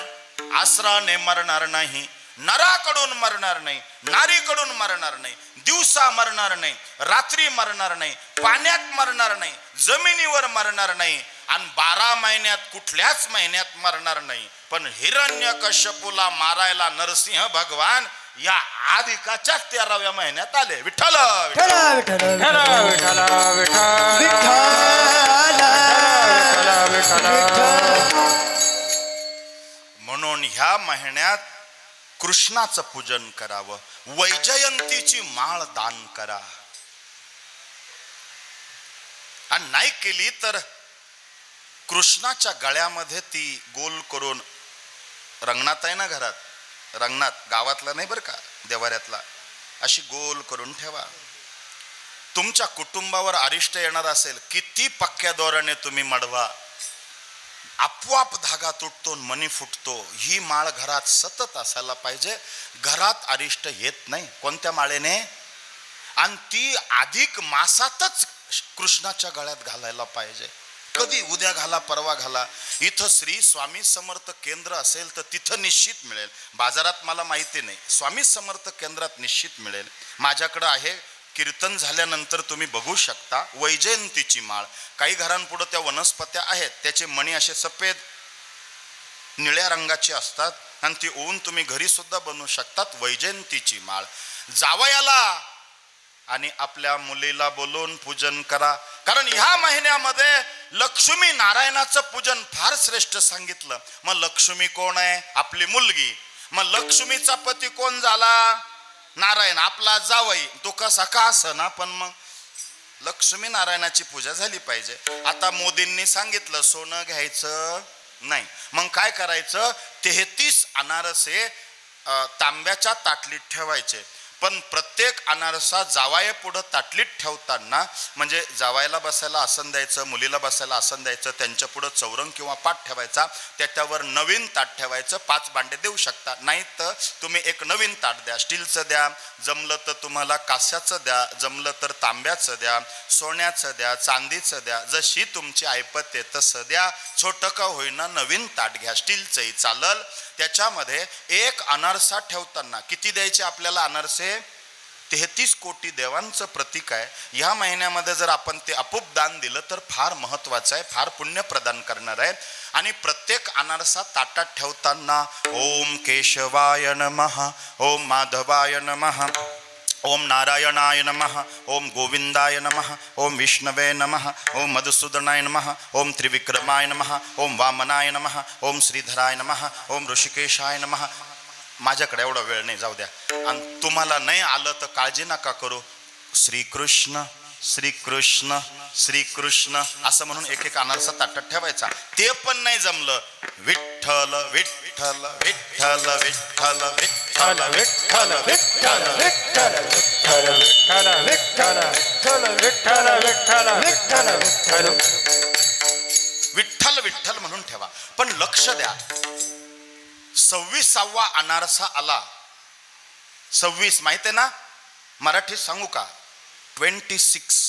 अस्त्राने मरणार नाही नराकडून मरणार नाही नारीकडून मरणार नाही दिवसा मरणार नाही रात्री मरणार नाही पाण्यात मरणार नाही जमिनीवर मरणार नाही आणि 12 महिन्यात कुठल्याच महिन्यात मरणार नाही पण हिरण्यकश्यपूला मारायला नरसिंह भगवान या अधिकाच्या 13व्या महिन्यात आले विठ्ठल विठ्ठल विठ्ठल विठ्ठला विठ्ठला विठ्ठला म्हणून ह्या महिन्यात कृष्णाचं पूजन करावं वैजयंतीची माळ दान करा आणि नाही केली तर कृष्णाच्या गळ्यामध्ये ती गोल करून रंगणात आहे ना घरात रंगणात गावातला नाही बरं का देवाऱ्यातला अशी गोल करून ठेवा तुमच्या कुटुंबावर अरिष्ट येणार असेल किती पक्क्या दोऱ्याने तुम्ही मडवा आपोआप धागा तुटतो मणी फुटतो ही माळ घरात सतत असायला पाहिजे घरात अरिष्ट येत नाही कोणत्या माळेने आणि ती अधिक मासातच कृष्णाच्या गळ्यात घालायला पाहिजे कधी उद्या घाला परवा घाला इथं श्री स्वामी समर्थ केंद्र असेल तर तिथं निश्चित मिळेल बाजारात मला माहिती नाही स्वामी समर्थ केंद्रात निश्चित मिळेल माझ्याकडं आहे कीर्तन झाल्यानंतर तुम्ही बघू शकता वैजयंतीची माळ काही घरांपुढे त्या वनस्पत्या आहेत त्याचे मणी असे सफेद निळ्या रंगाचे असतात आणि ती ओवून तुम्ही घरी सुद्धा बनवू शकतात वैजयंतीची माळ जावयाला आणि आपल्या मुलीला बोलून पूजन करा कारण ह्या महिन्यामध्ये लक्ष्मी नारायणाचं पूजन फार श्रेष्ठ सांगितलं मग लक्ष्मी कोण आहे आपली मुलगी मग लक्ष्मीचा पती कोण झाला नारायण आपला जावई तो कसा का असना पण मग लक्ष्मी नारायणाची पूजा झाली पाहिजे आता मोदींनी सांगितलं सोनं घ्यायचं नाही मग काय करायचं 33 अनारसे तांब्याच्या ताटलीत ठेवायचे पण प्रत्येक अनारसा जावाये पुढं ताटलीत ठेवताना, म्हणजे जावायला बसायला आसन द्यायचं, मुलीला बसायला आसन द्यायचं, त्यांच्या पुढं चौरंग किंवा पाट ठेवायचा, त्याच्यावर नवीन ताट ठेवायचं, 5 भांडे देऊ शकता, नाही तर तुम्ही एक नवीन ताट द्या, स्टीलचं द्या, जमलं तर तुम्हाला कास्याचं द्या, जमलं तर तांब्याचं द्या, सोन्याचं द्या, चांदीचं द्या, जशी तुमची ऐपत आहे तसं द्या, छोटं का होईना नवीन ताट घ्या, स्टीलचंही चालल. त्याच्यामध्ये एक अनारसा ठेवताना किती द्यायचे आपल्याला अनारसे? 33 कोटी देवांचं प्रतीक आहे. ह्या महिन्यामध्ये जर आपण ते अपूप दान दिलं तर फार महत्वाचं आहे, फार पुण्य प्रदान करणार आहे. आणि प्रत्येक अनारसा ताटात ठेवताना ओम केशवाय नमः, ओम माधवाय नमः, ओम नारायणाय नमः, ओम गोविंदाय नमः, ओम विष्णवे नमः, ओम मधुसूदनाय नमः, ओम त्रिविक्रमाय नमः, ओम वामनाय नमः, ओम श्रीधराय नमः, ओम ऋषिकेशाय नमः. माझ्याकडे एवढा वेळ नाही, जाऊ द्या. आणि तुम्हाला नाही आलं तर काळजी नका करू. श्रीकृष्ण श्रीकृष्ण श्रीकृष्ण असं म्हणून एक एक अनारसा ताटात ठेवायचा. ते पण नाही जमलं, विठ्ठल विठ्ठल विठ्ठल विठ्ठल विठ्ठल विठ्ठल विठ्ठल विठ्ठल विठ्ठल विठ्ठल विठ्ठल विठ्ठल विठ्ठल विठ्ठल विठ्ठल विठ्ठल म्हणून ठेवा. पण लक्ष द्या, 26वा अनारसा आला. 26 माहिती आहे ना, मराठीत सांगू का? 26.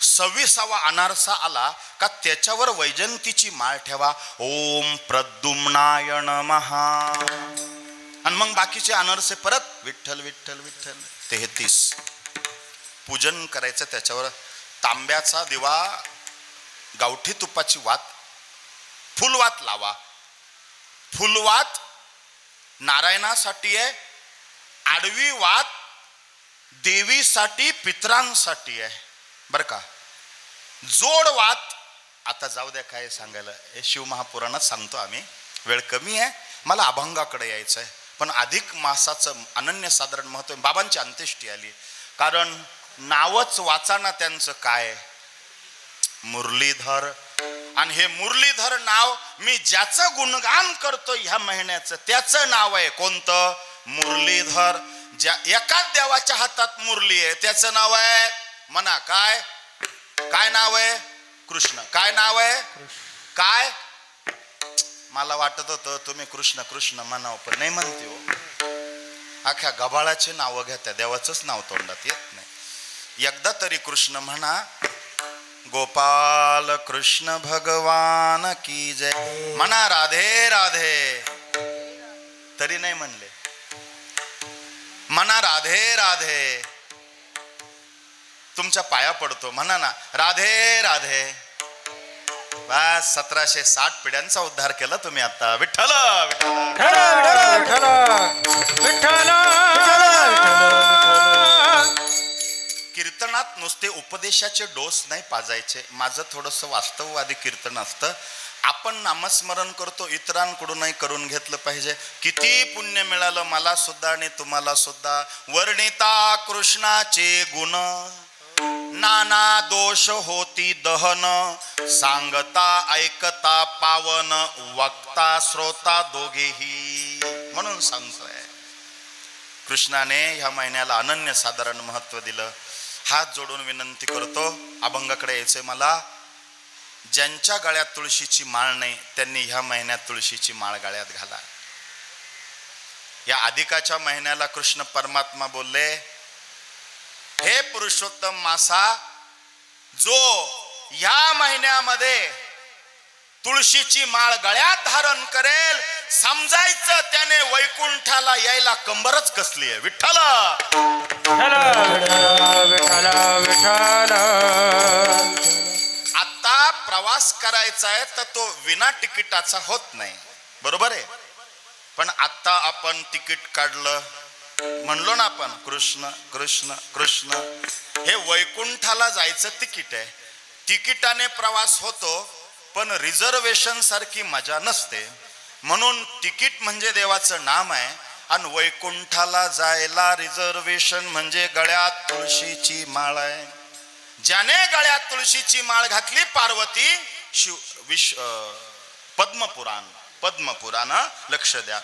26वा अनारसा आला का त्याच्यावर वैजंतीची माळ ठेवा, ओम प्रद्युम्नाय नमः. आणि मग बाकीचे अनारसे परत विठ्ठल विठ्ठल विठ्ठल. 33 पूजन करायचं. त्याच्यावर तांब्याचा दिवा, गावठी तुपाची वात, फुलवात लावा. फुलवात नारायणासाठी आहे, आडवी वात देवीसाठी पितरांसाठी आहे बर का. जोड वात आता जाऊ द्या, काय सांगायला, हे शिवमहापुराणात सांगतो आम्ही, वेळ कमी आहे, मला अभंगाकडे यायचं आहे. पण अधिक मासाचं अनन्यसाधारण महत्व. बाबांची अंत्येष्टी आली, कारण नावच वाचाना त्यांचं काय, मुरलीधर. आणि हे मुरलीधर नाव मी ज्याचं गुणगान करतो ह्या महिन्याचं, त्याचं नाव आहे कोणतं? मुरलीधर. ज्या एकाच देवाच्या हातात मुरली आहे त्याचं नाव आहे, म्हणा काय, काय नाव आहे? कृष्ण. काय नाव आहे? काय? मला वाटत होतं तुम्ही कृष्ण कृष्ण म्हणावं, पण नाही म्हणते हो. अख्ख्या गबाळाचे नाव घ्या, त्या देवाचंच नाव तोंडात येत नाही. एकदा तरी कृष्ण म्हणा. गोपाल कृष्ण भगवान की जय म्हणा, राधे राधे. तरी नाही म्हणले, म्हणा राधे राधे. तुमच्या पाया पडतो, म्हणा ना राधे राधे. बस 1760 पिढ्यांचा उद्धार केला तुम्ही आता. विठ्ठल विठ्ठल विठ्ठल. कीर्तनात नुसते उपदेशाचे डोस नाही पाजायचे. माझं थोडंसं वास्तववादी कीर्तन असतं. आपण नामस्मरण करतो, इतरांकडूनही करून घेतलं पाहिजे. किती पुण्य मिळालं मला सुद्धा आणि तुम्हाला सुद्धा. वर्णिता कृष्णाचे गुण, नाना दोष होती दहन, सांगता ऐकता पावन, वक्ता श्रोता दोघेही. म्हणून सांगतोय, कृष्णाने ह्या महिन्याला अनन्यसाधारण महत्व दिलं. हात जोडून विनंती करतो, अभंगाकडे यायचंय मला. ज्यांच्या गळ्यात तुळशीची माळ नाही त्यांनी ह्या महिन्यात तुळशीची माळ गळ्यात घाला. या अधिकाच्या महिन्याला कृष्ण परमात्मा बोलले, हे पुरुषोत्तम मासा, जो या महिन्यामध्ये तुळशीची माळ गळ्यात धारण करेल, समजायचं त्याने वैकुंठाला यायला कंबरच कसली आहे. विठ्ठल आता प्रवास करायचा आहे तर तो विना तिकिटाचा होत नाही, बरोबर आहे. पण आता आपण तिकीट काढलं, म्हणलो ना आपण कृष्ण कृष्ण कृष्ण, हे वैकुंठाला जायचं तिकीट आहे. तिकिटाने प्रवास होतो, पण रिझर्वेशन सारखी मजा नसते. म्हणून तिकीट म्हणजे देवाचं नाम आहे, आणि वैकुंठाला जायला रिझर्वेशन म्हणजे गळ्यात तुळशीची माळ आहे. ज्याने गळ्यात तुळशीची माळ घातली पद्मपुराण लक्ष द्या.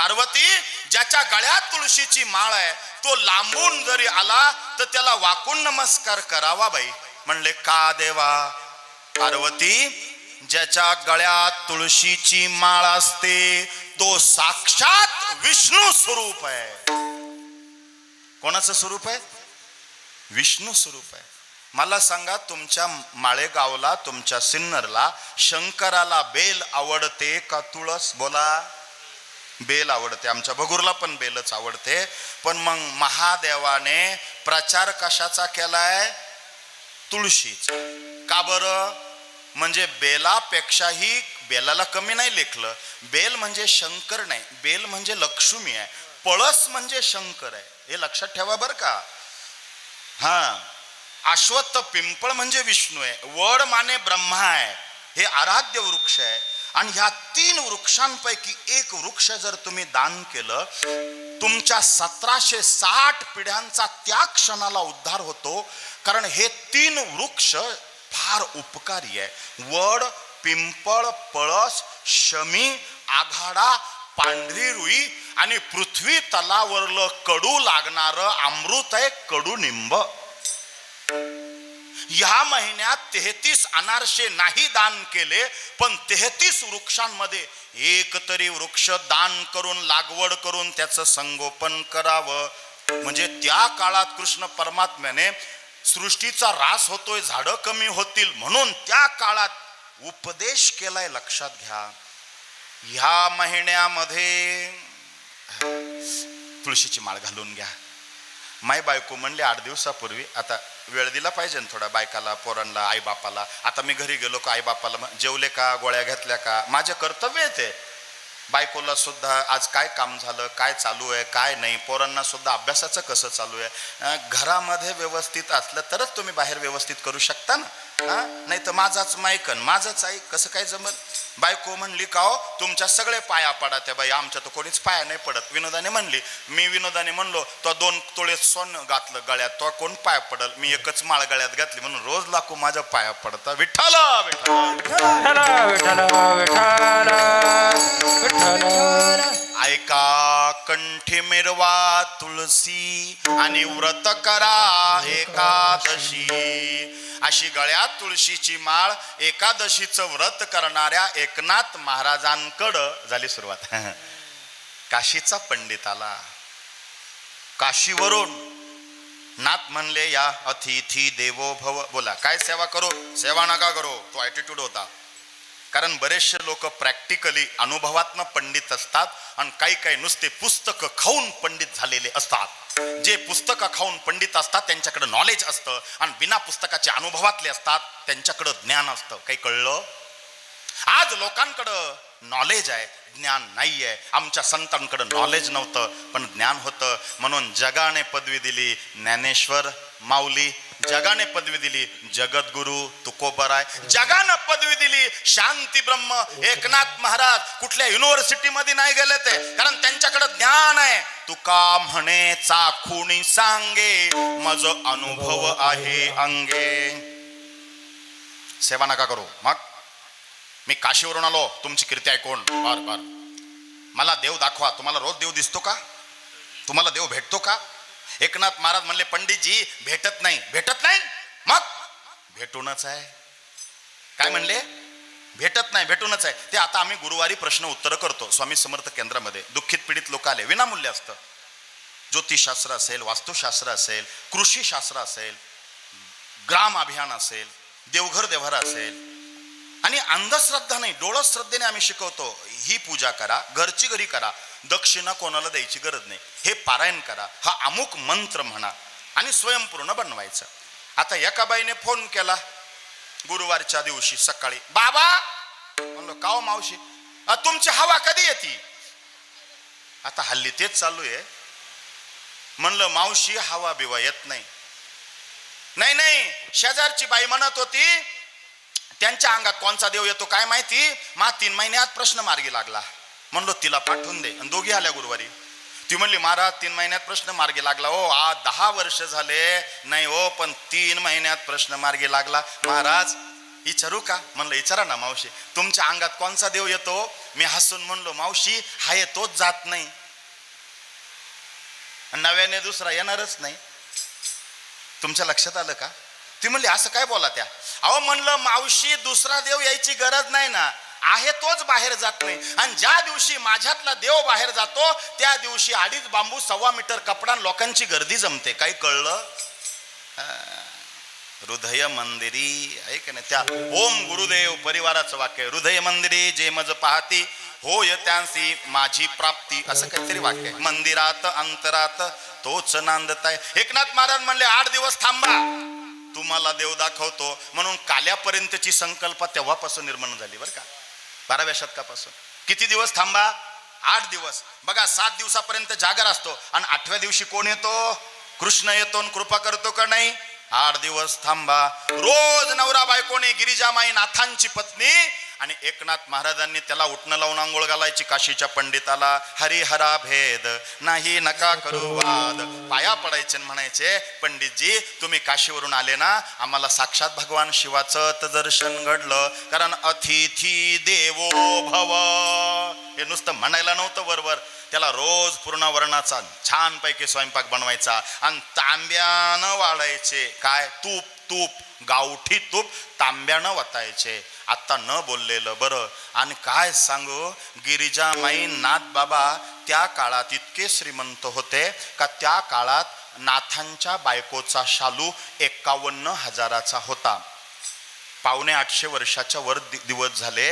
पार्वती ज्याच्या गळ्यात तुळशीची माळ आहे तो लांबून जरी आला तर त्याला वाकून नमस्कार करावा बाई. म्हणले का देवा? पार्वती ज्याच्या गळ्यात तुळशीची माळ असते तो साक्षात विष्णू स्वरूप आहे. कोणाचं स्वरूप आहे? विष्णू स्वरूप आहे. मला सांगा, तुमच्या माळेगावला, तुमच्या सिन्नरला शंकराला बेल आवडते का तुळस? बोला. बेल आवडते. आमच्या भगूरला पण बेलच आवडते. पण मग महादेवाने प्रचार कशाचा केलाय? तुळशीचा. का बरं? म्हणजे बेलापेक्षाही, बेलाला कमी नाही लेखलं. बेल म्हणजे शंकर नाही, बेल म्हणजे लक्ष्मी आहे. पळस म्हणजे शंकर आहे, हे लक्षात ठेवा बर का. हा, अश्वत्थ पिंपळ म्हणजे विष्णू आहे. वड माने ब्रह्मा आहे, हे आराध्य वृक्ष आहे. आणि ह्या 3 वृक्षांपैकी एक वृक्ष जर तुम्ही दान केलं, तुमच्या 1760 पिढ्यांचा त्या क्षणाला उद्धार होतो. कारण हे 3 वृक्ष फार उपकारी आहे. वड, पिंपळ, पळस, शमी, आघाडा, पांढरी रुई आणि पृथ्वी तलावरलं कडू लागणारं अमृत आहे कडुनिंब. या महिन्यात 33 अनारसे नाही दान केले, पण 33 वृक्षांमध्ये एक तरी वृक्ष दान करून, लागवड करून त्याचं संगोपन करावं. म्हणजे त्या काळात कृष्ण परमात्म्याने सृष्टीचा ऱ्हास होतोय, झाडं कमी होतील म्हणून त्या काळात उपदेश केलाय. लक्षात घ्या. ह्या महिन्यामध्ये तुळशीची माळ घालून घ्या. माय बायको म्हणली 8 दिवसापूर्वी, आता वेळ दिला पाहिजे ना थोडा बायकाला, पोरांना, आई बापाला. आता मी घरी गेलो का आई बापाला जेवले का, गोळ्या घेतल्या का, माझे कर्तव्य आहे ते. बायकोला सुद्धा आज काय काम झालं, काय चालू आहे, काय नाही, पोरांना सुद्धा अभ्यासाचं कसं चालू आहे. घरामध्ये व्यवस्थित असलं तरच तुम्ही बाहेर व्यवस्थित करू शकता ना. नाही तर माझाच मायकन माझाच ऐक, कसं काय जमल. बायको म्हणली का हो तुमच्या सगळे पाया पडा. त्या बाई आमच्या तर कोणीच पाया नाही पडत. विनोदाने म्हणली. मी विनोदाने म्हणलो तो 2 तोळे सोनं घातलं गळ्यात, तो कोण पाया पडल. मी एकच माळ गळ्यात घातली म्हणून रोज लाखो माझ्या पाया पडता. विठ्ठल विठ्ठल विठ्ठल विठ्ठल. ऐका कंठी मिरवा तुळशी आणि व्रत करा एकादशी. अशी गळ्यात तुळशीची माळ एकादशीचं व्रत करणाऱ्या एकनाथ महाराजांकडं झाली सुरुवात. काशीचा पंडित आला. काशीवरून नाथ म्हणले या अतिथी देवो भव. बोला काय सेवा करू? सेवा नका करू, तो ॲटिट्यूड होता. कारण बरेचसे लोक प्रॅक्टिकली अनुभवातनं पंडित असतात आणि काही नुसते पुस्तकं खाऊन पंडित झालेले असतात. जे पुस्तकं खाऊन पंडित असतात त्यांच्याकडे नॉलेज असतं आणि बिना पुस्तकाचे अनुभवातले असतात त्यांच्याकडं ज्ञान असतं. काही कळलं? आज लोकांकडं नॉलेज आहे, ज्ञान नाही आहे. आमच्या संतांकडं नॉलेज नव्हतं पण ज्ञान होतं, म्हणून जगाने पदवी दिली ज्ञानेश्वर माऊली, जगाने पदवी दिली जगद्गुरु तुकोबराय, जगानं पदवी दिली शांती ब्रह्म एकनाथ महाराज. कुठल्या युनिव्हर्सिटीमध्ये नाही गेले ते, कारण त्यांच्याकडे ज्ञान आहे. तुका म्हणे चाखुणी सांगे मज अनुभव आहे अंगे. सेवा नका करू. मग मी काशीवरून आलो तुमची कीर्ती ऐकून. बर मला देव दाखवा. तुम्हाला रोज देव दिसतो का? तुम्हाला देव भेटतो का? एकनाथ महाराज म्हणले पंडितजी भेटत नाही. भेटत नाही मग भेटूनच आहे. काय म्हणले? भेटत नाही भेटूनच आहे. ते आता आम्ही गुरुवारी प्रश्न उत्तर करतो स्वामी समर्थ केंद्रामध्ये. दुःखित पीडित लोक आले, विनामूल्य असतं. ज्योतिषशास्त्र असेल, वास्तुशास्त्र असेल, कृषीशास्त्र असेल, ग्राम अभियान असेल, देवघर देव्हारा असेल. आणि अंधश्रद्धा नाही, डोळस श्रद्धेने आम्ही शिकवतो. ही पूजा करा, घरची घरी करा, दक्षिणा कोणाला द्यायची गरज नाही, हे पारायण करा, हा अमुक मंत्र म्हणा आणि स्वयंपूर्ण बनवायचं. आता एका बाईने फोन केला गुरुवारच्या दिवशी सकाळी. बाबा म्हणलो का हो मावशी, तुमची हवा कधी येते? आता हल्ली तेच चालू आहे. म्हणलं मावशी हवा बिवा येत नाही. नाही शेजारची बाई म्हणत होती त्यांच्या अंगात कोणचा देव येतो काय माहिती, 3 महिन्यात प्रश्न मार्गी लागला. म्हणलो तिला पाठवून दे. आणि दोघी आल्या गुरुवारी. ती म्हणली महाराज 3 महिन्यात प्रश्न मार्गी लागला हो. 10 वर्ष झाले नाही हो, पण 3 महिन्यात प्रश्न मार्गी लागला महाराज. विचारू का म्हणलं विचारा ना मावशी, तुमच्या अंगात कोणचा देव येतो? मी हसून म्हणलो मावशी हाय तोच जात नाही, नव्याने दुसरा येणारच नाही. तुमच्या लक्षात आलं का? ती म्हणली असं काय बोला त्या? अहो म्हणलं मावशी दुसरा देव यायची गरज नाही ना, आहे तोच बाहेर जात नाही. आणि ज्या दिवशी माझ्यातला देव बाहेर जातो त्या दिवशी 2.5 बांबू 1.25 मीटर कपडा लोकांची गर्दी जमते. काही कळलं? हृदय मंदिरी आहे का नाही? त्या ओम गुरुदेव परिवाराचं वाक्य, हृदय मंदिरी जे मज पाहती होय त्यांसी माझी प्राप्ती, असं काहीतरी वाक्य आहे. मंदिरात अंतरात तोच नांदताय. एकनाथ महाराज म्हणले 8 दिवस थांबा तुम्हाला देव दाखवतो. म्हणून काल्यापर्यंतची संकल्प तेव्हापासून निर्माण झाली बरं का, 12व्या शतकापासून. किती दिवस थांबा? 8 दिवस. बघा 7 दिवसापर्यंत जागर असतो आणि 8व्या दिवशी कोण येतो? कृष्ण येतो आणि कृपा करतो का नाही? 8 दिवस थांबा. रोज नवरा बायकोने गिरिजामाई नाथांची पत्नी आणि एकनाथ महाराजांनी त्याला उठणं लावून आंघोळ घालायची. काशीच्या पंडिताला हरिहरा भेद नाही नका करू वाद. पाया पडायचे म्हणायचे पंडितजी तुम्ही काशीवरून आले ना, आम्हाला साक्षात भगवान शिवाचं दर्शन घडलं. कारण अतिथी देवो भव हे नुसतं म्हणायला नव्हतं वरवर, त्याला रोज पूर्ण वर्णाचा छानपैकी स्वयंपाक बनवायचा आणि तांब्यानं वाढायचे. काय? तूप. तूप गावठी तूप तांब्यानं वतायचे. आता न बोललेलं बरं. आणि काय सांगू, गिरिजामाई नाथ बाबा त्या काळात इतके श्रीमंत होते का त्या काळात नाथांच्या बायकोचा शालू 51,000चा होता. 750 वर्षाच्या वर दिवस झाले.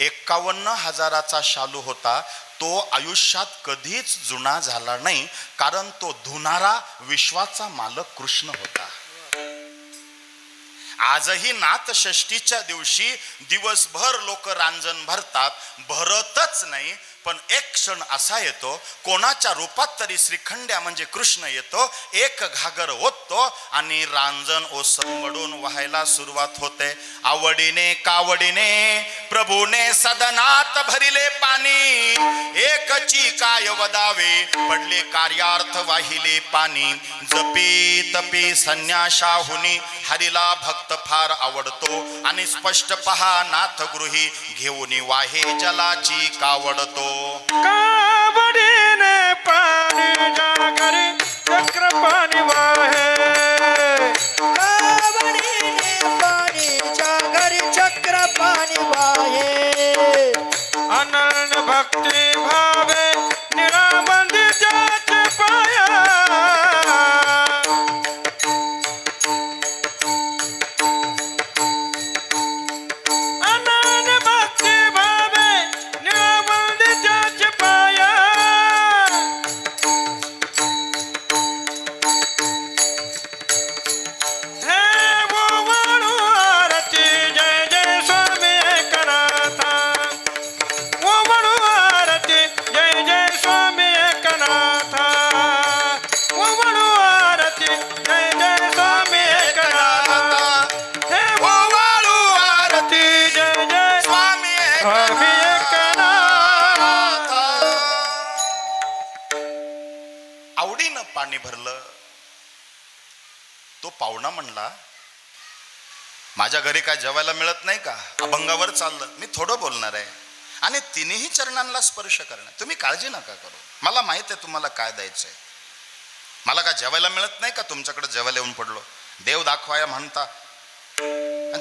51,000चा शालू होता. तो आयुष्यात कधीच जुना झाला नाही, कारण तो धुणारा विश्वाचा मालक कृष्ण होता. आजही नाथ षष्टीच्या दिवशी दिवसभर लोक रांजण भरतात. भरतच नाही पण एक क्षण असा येतो कोणाच्या रूपात तरी श्रीखंड्या म्हणजे कृष्ण येतो, एक घागर ओततो आणि रांजण ओसंबडून व्हायला सुरुवात होते. आवडीने कावडीने प्रभूने सदनात भरिले पाणी, एकची काय वदावे पडले कार्यार्थ वाहिले पाणी. जपी तपी संन्याशाहुनी हरिला भक्त फार आवडतो आणि स्पष्ट पहा नाथ गृही घेऊन वाहे जलाची कावडतो. कावडीने पाणी जागरी चक्र पाणी वाहे, कावडीने पाणी जागरी चक्र पाणी वाहे. अनन्य भक्ती भावे निरामंदी जाचे पाया. अनन्य भक्ती भावे निरामंदी जाचे पाया. हे ओवाळू आरती जय जय स्वामी एकनाथा. ओवाळू आरती जय जय स्वामी एकनाथा. ओवाळू आरती जय जय स्वामी एकनाथा. हे ओवाळू आरती जय जय स्वामी स्वामी एकनाथा. आवडीनं पाणी भरलं. तो पाहुणा म्हणला माझ्या घरी काय जेवायला मिळत नाही का? अभंगावर चाललं. मी थोडं बोलणार आहे आणि तिन्ही चरणांना स्पर्श करणार. तुम्ही काळजी नका करू, मला माहित आहे तुम्हाला काय द्यायचंय. मला काय जेवायला मिळत नाही का? तुमच्याकडे जेवायला येऊन पडलो. देव दाखवाया म्हणता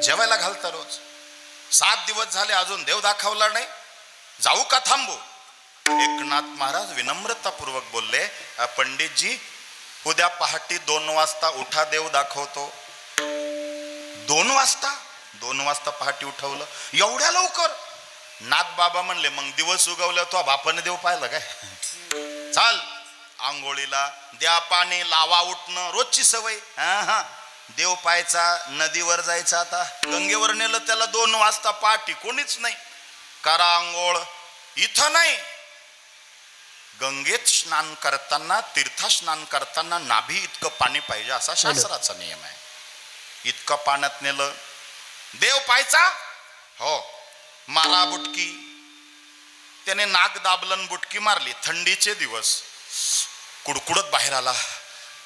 जेवायला घालता रोज. 7 दिवस झाले अजून देव दाखवला नाही. जाऊ का थांबू? एकनाथ महाराज विनम्रतापूर्वक बोलले पंडितजी उद्या पहाटे 2 वाजता उठा, देव दाखवतो. 2 वाजता? 2 वाजता पहाटे उठवलं? एवढ्या लवकर? नाथ बाबा म्हणले मग दिवस उगवल्या तो बापाने देव पाहिलं काय? चाल आंघोळीला द्या पाणी, लावा उठणं रोजची सवय. हा देव पाहायचा, नदीवर जायचा. आता गंगेवर नेलं त्याला 2 वाजता पहाटे, कोणीच नाही. करा आंघोळ. इथं नाही, गंगेत स्नान करताना, तीर्थ स्नान करताना नाभी इतकं पाणी पाहिजे असा शास्त्राचा नियम आहे. इतकं पाण्यात नेलं. देव पाहायचा? हो. मारा बुटकी. त्याने नाक दाबलन, बुटकी मारली. थंडीचे दिवस, कुडकुडत बाहेर आला.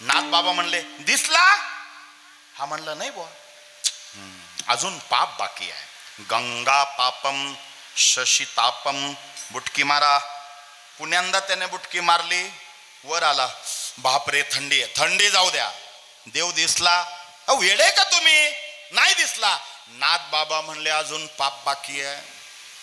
नाथ बाबा म्हणले दिसला? हा म्हणला नाही बुवा. अजून पाप बाकी आहे. गंगा पापम शशितापम. बुटकी मारा. पुण्यांदा त्याने बुटकी मारली, वर आला. बापरे थंडी आहे. थंडी जाऊ द्या, देव दिसला. अहो वेडे का तुम्ही? नाही दिसला. नाथ बाबा म्हणले अजून पाप बाकी आहे.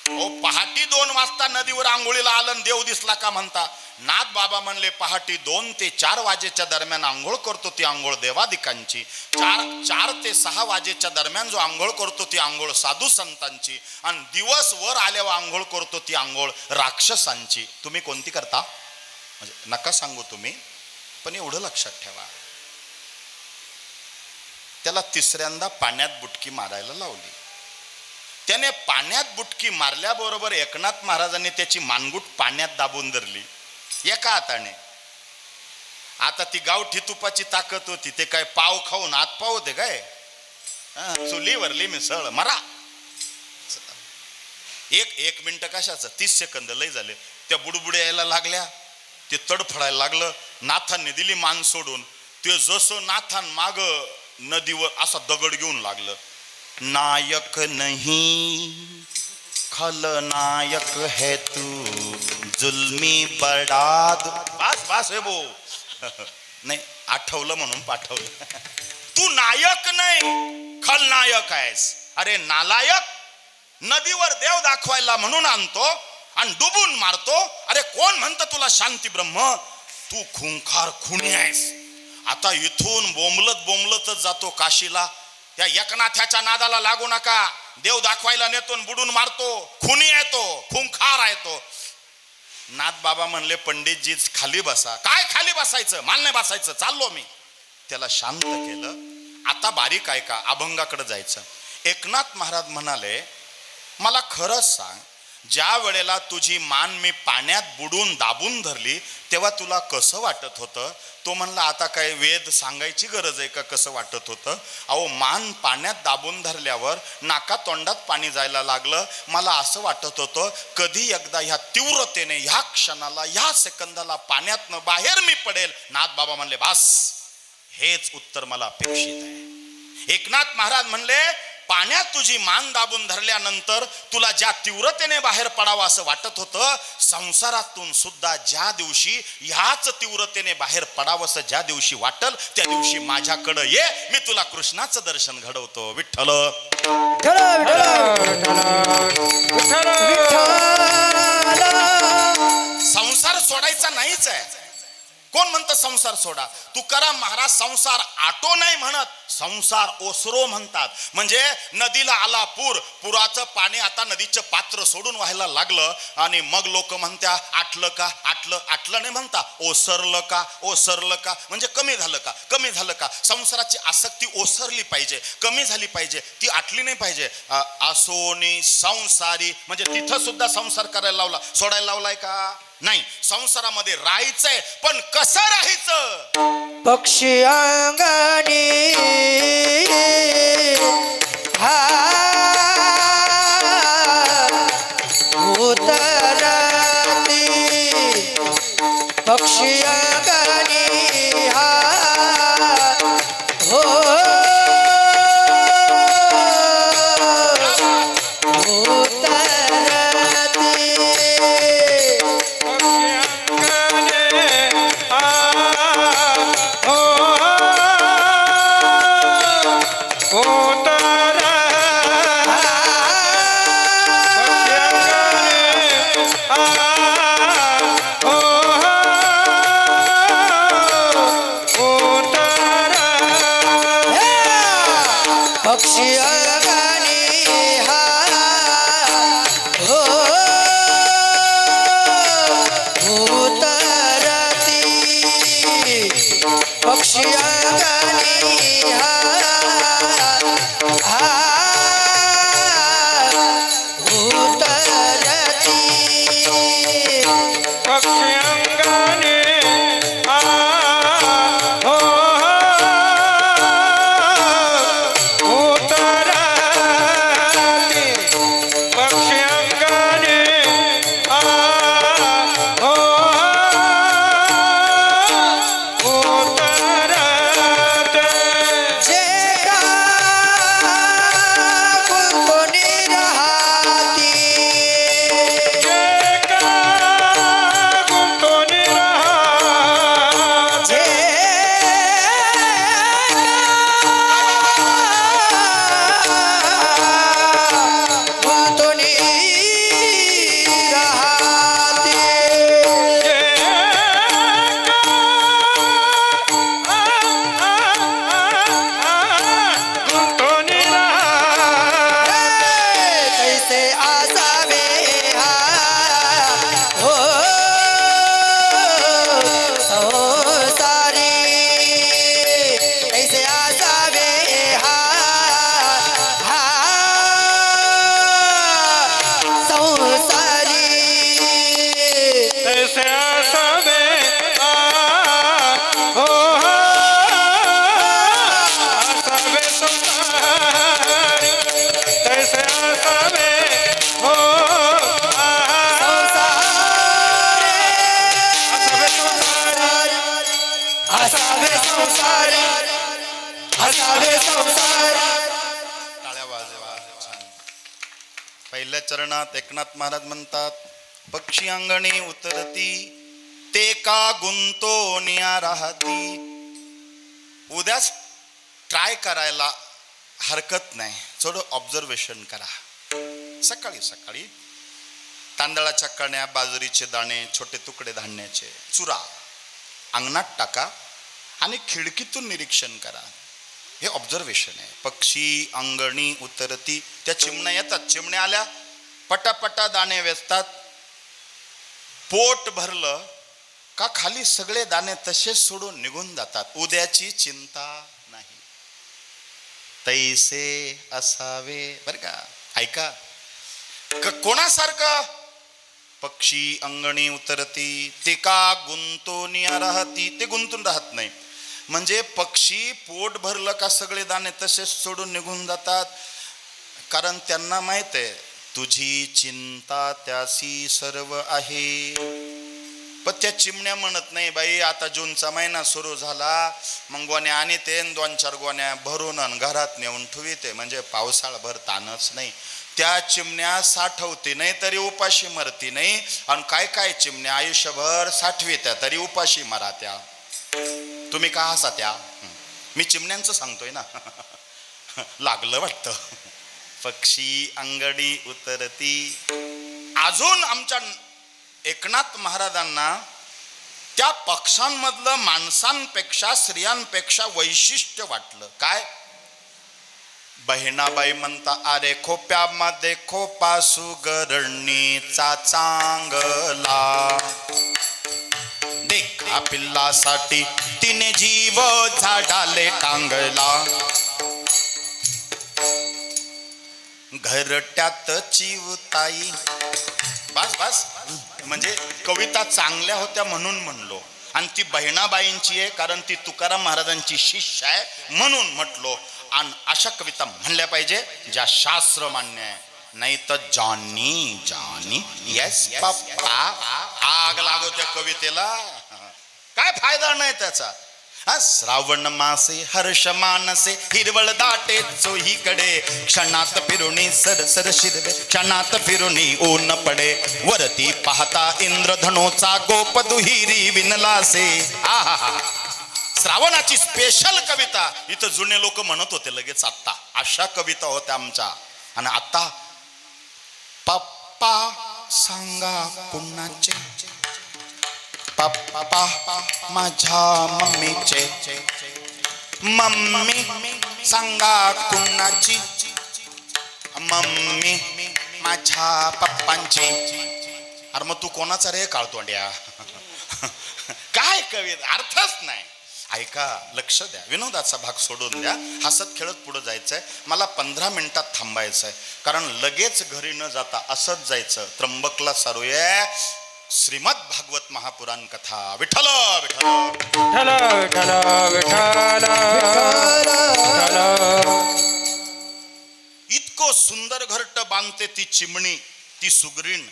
ओ पहाटी 2 वाजता नदीवर आंघोळीला आलं, देव दिसला का म्हणता? नाथ बाबा म्हणले पहाटी 2 ते 4 वाजेच्या दरम्यान आंघोळ करतो ती आंघोळ देवादिकांची. 4 ते 6 वाजेच्या दरम्यान जो आंघोळ करतो ती आंघोळ साधू संतांची. आणि दिवस वर आल्यावर आंघोळ करतो ती आंघोळ राक्षसांची. तुम्ही कोणती करता? म्हणजे नका सांगू तुम्ही, पण एवढं लक्षात ठेवा. त्याला तिसऱ्यांदा पाण्यात बुटकी मारायला लावली. त्याने पाण्यात बुटकी मारल्याबरोबर एकनाथ महाराजांनी त्याची मानगुट पाण्यात दाबून धरली एका हाताने. आता ती गावठी तुपाची ताकद होती. ते काय पाव खाऊन आत पाव होते काय? चुलीवरली मिसळ मरा. एक मिनिट कशाचं? 30 सेकंद लय झाले. त्या बुडबुड्या यायला लागल्या, ते तडफडायला लागलं. नाथांनी दिली मान सोडून. ते जसं नाथान माग नदीवर असा दगड घेऊन लागलं. नायक नहीं खलनायक है तू, जुल्मी बडाद. बस हे बो. नाही आठवलं म्हणून पाठवलं. तू नायक नाही खलनायक आहेस. अरे नालायक, नदीवर देव दाखवायला म्हणून आणतो आणि डुबून मारतो. अरे कोण म्हणतं तुला शांती ब्रह्म? तू खुंखार खुनी आहेस. आता इथून बोंबलतच जातो काशीला. त्या एकनाथाच्या नादाला लागू नका. देव दाखवायला नेतो बुडून मारतो. खुनी आहे तो, खुंखार आहे तो. नाथ बाबा म्हणले पंडितजीच खाली बसा. काय खाली बसायचं? माल नाही बसायचं, चाललो मी. त्याला शांत केलं. आता बारीक आहे का? अभंगाकडे जायचं. एकनाथ महाराज म्हणाले मला खरंच सांग, ज्या वेळेला तुझी मान मी पाण्यात बुडून दाबून धरली तेव्हा तुला कसं वाटत होतं? तो म्हणला आता काय वेद सांगायची गरज आहे का कसं वाटत होतं? अहो मान पाण्यात दाबून धरल्यावर नाका तोंडात पाणी जायला लागलं. मला असं वाटत होतं कधी एकदा ह्या तीव्रतेने ह्या क्षणाला ह्या सेकंदाला पाण्यातनं बाहेर मी पडेल. नाथ बाबा म्हणले बस, हेच उत्तर मला अपेक्षित आहे. एकनाथ महाराज म्हणले पाण्यात तुझी मान दाबून धरल्यानंतर तुला ज्या तीव्रतेने बाहेर पडावं असं वाटत होतं, संसारातून सुद्धा ज्या दिवशी ह्याच तीव्रतेने बाहेर पडावंसं ज्या दिवशी वाटल त्या दिवशी माझ्याकडं ये, मी तुला कृष्णाचं दर्शन घडवतो. विठ्ठल संसार सोडायचा नाहीच आहे. कोण म्हणतं संसार सोडा? तुकाराम महाराज संसार आटो नाही म्हणत, संसार ओसरो म्हणतात. म्हणजे नदीला आला पूर, पुराचं पाणी आता नदीचं पात्र सोडून व्हायला लागलं आणि मग लोक म्हणत्या आटलं का? आटलं नाही म्हणता, ओसरलं का? ओसरलं का म्हणजे कमी झालं का? कमी झालं का? संसाराची आसक्ती ओसरली पाहिजे, कमी झाली पाहिजे, ती आटली नाही पाहिजे. आसोनी संसारी म्हणजे तिथं सुद्धा संसार करायला लावला, सोडायला लावलाय का? नाही. संसारामध्ये राहायचंय, पण कसं राहायचं? पक्षी अंगणी हा उतरती, पक्षी अंगणी हा हो आपल्या चरणात एकनाथ महाराज म्हणतात, पक्षी अंगणी उतरती ते का गुंतोनिया राहती. उद्याच ट्राय करायला हरकत नाही, थोडं ऑब्झर्वेशन करा. सकाळी सकाळी तांदळाच्या कण्या, बाजरीचे दाणे, छोटे तुकडे धान्याचे चुरा अंगणात टाका आणि खिडकीतून निरीक्षण करा. हे ऑब्झर्वेशन आहे. पक्षी अंगणी उतरती, त्या चिमण्या येतात, चिमण्या आल्या पटापटा दाणे वेचतात. पोट भरलं का खाली सगळे दाणे तसेच सोडून निघून जातात. उद्याची चिंता नाही. तैसे असावे बर का. ऐका, कोणासारखं? पक्षी अंगणी उतरती ते का गुंतोनिया राहती. ते गुंतून राहत नाही म्हणजे पक्षी पोट भरलं का सगळे दाणे तसेच सोडून निघून जातात. कारण त्यांना माहित आहे तुझी चिंता त्यासी सर्व आहे. पण त्या चिमण्या म्हणत नाही, बाई आता जूनचा महिना सुरू झाला, मग गोण्या आणि ते 2-4 गोण्या भरून घरात नेऊन ठेवीते, म्हणजे पावसाळभर ताणच नाही. त्या चिमण्या साठवते नाही तरी उपाशी मरती नाही. आणि काय काय चिमण्या आयुष्यभर साठवित्या तरी उपाशी मरात्या. तुम्ही का हसा त्या? मी चिमण्यांचं सांगतोय ना. लागलं वाटतं. पक्षी अंगडी उतरती. अजून आमच्या एकनाथ महाराजांना त्या पक्ष्यांमधलं माणसांपेक्षा स्त्रियांपेक्षा वैशिष्ट्य वाटलं. काय? बहिणाबाई म्हणता, अरे खोप्यामध्ये खोपा सुगरणीचा चांगला, देखा पिल्लासाठी तिने जीव झाडाले टांगला, घरट्यात चिवताई. बस बस, म्हणजे कविता चांगल्या होत्या म्हणून म्हणलो. आणि ती बहिणाबाईंची आहे कारण ती तुकाराम महाराजांची शिष्य आहे म्हणून म्हटलो. आणि अशा कविता म्हणल्या पाहिजे ज्या शास्त्र मान्य आहे. नाही तर जॉनी जॉनी येस पप्पा, आग लागो त्या कवितेला, काय फायदा नाही त्याचा. श्रावण मासे हर्ष मानसे हिरवळ दाटे चोहीकडे, क्षणात फिरुनी सरसर शिरवे, क्षणात फिरुनी ऊन पडे, वरती पाहता इंद्रधनोचा गोप दुहिरी विनलासे. आहा, श्रावणाची स्पेशल कविता इथं जुने लोक म्हणत होते लगेच आत्ता. अशा कविता होत्या आमच्या. आणि आता पप्पा सांगा कुणाचे, पप्पा माझ्या मम्मीचे, मम्मी सांगा कुणाची, मम्मी माझ्या पप्पांची. अरे मग तू कोणाचा रे काळतोंड्या? काय कविता, अर्थच नाही. ऐका, लक्ष द्या, विनोदाचा भाग सोडून द्या, हसत खेळत पुढे जायचंय. मला 15 मिनिटात थांबायचंय कारण लगेच घरी न जाता असंच जायचं. त्र्यंबकला सारूया श्रीमद भागवत महापुराण कथा. विठ्ठल विठ्ठल विठ्ठल विठ्ठल विठ्ठल. इतकं सुंदर घरट बांधते ती चिमणी, ती सुगरीण.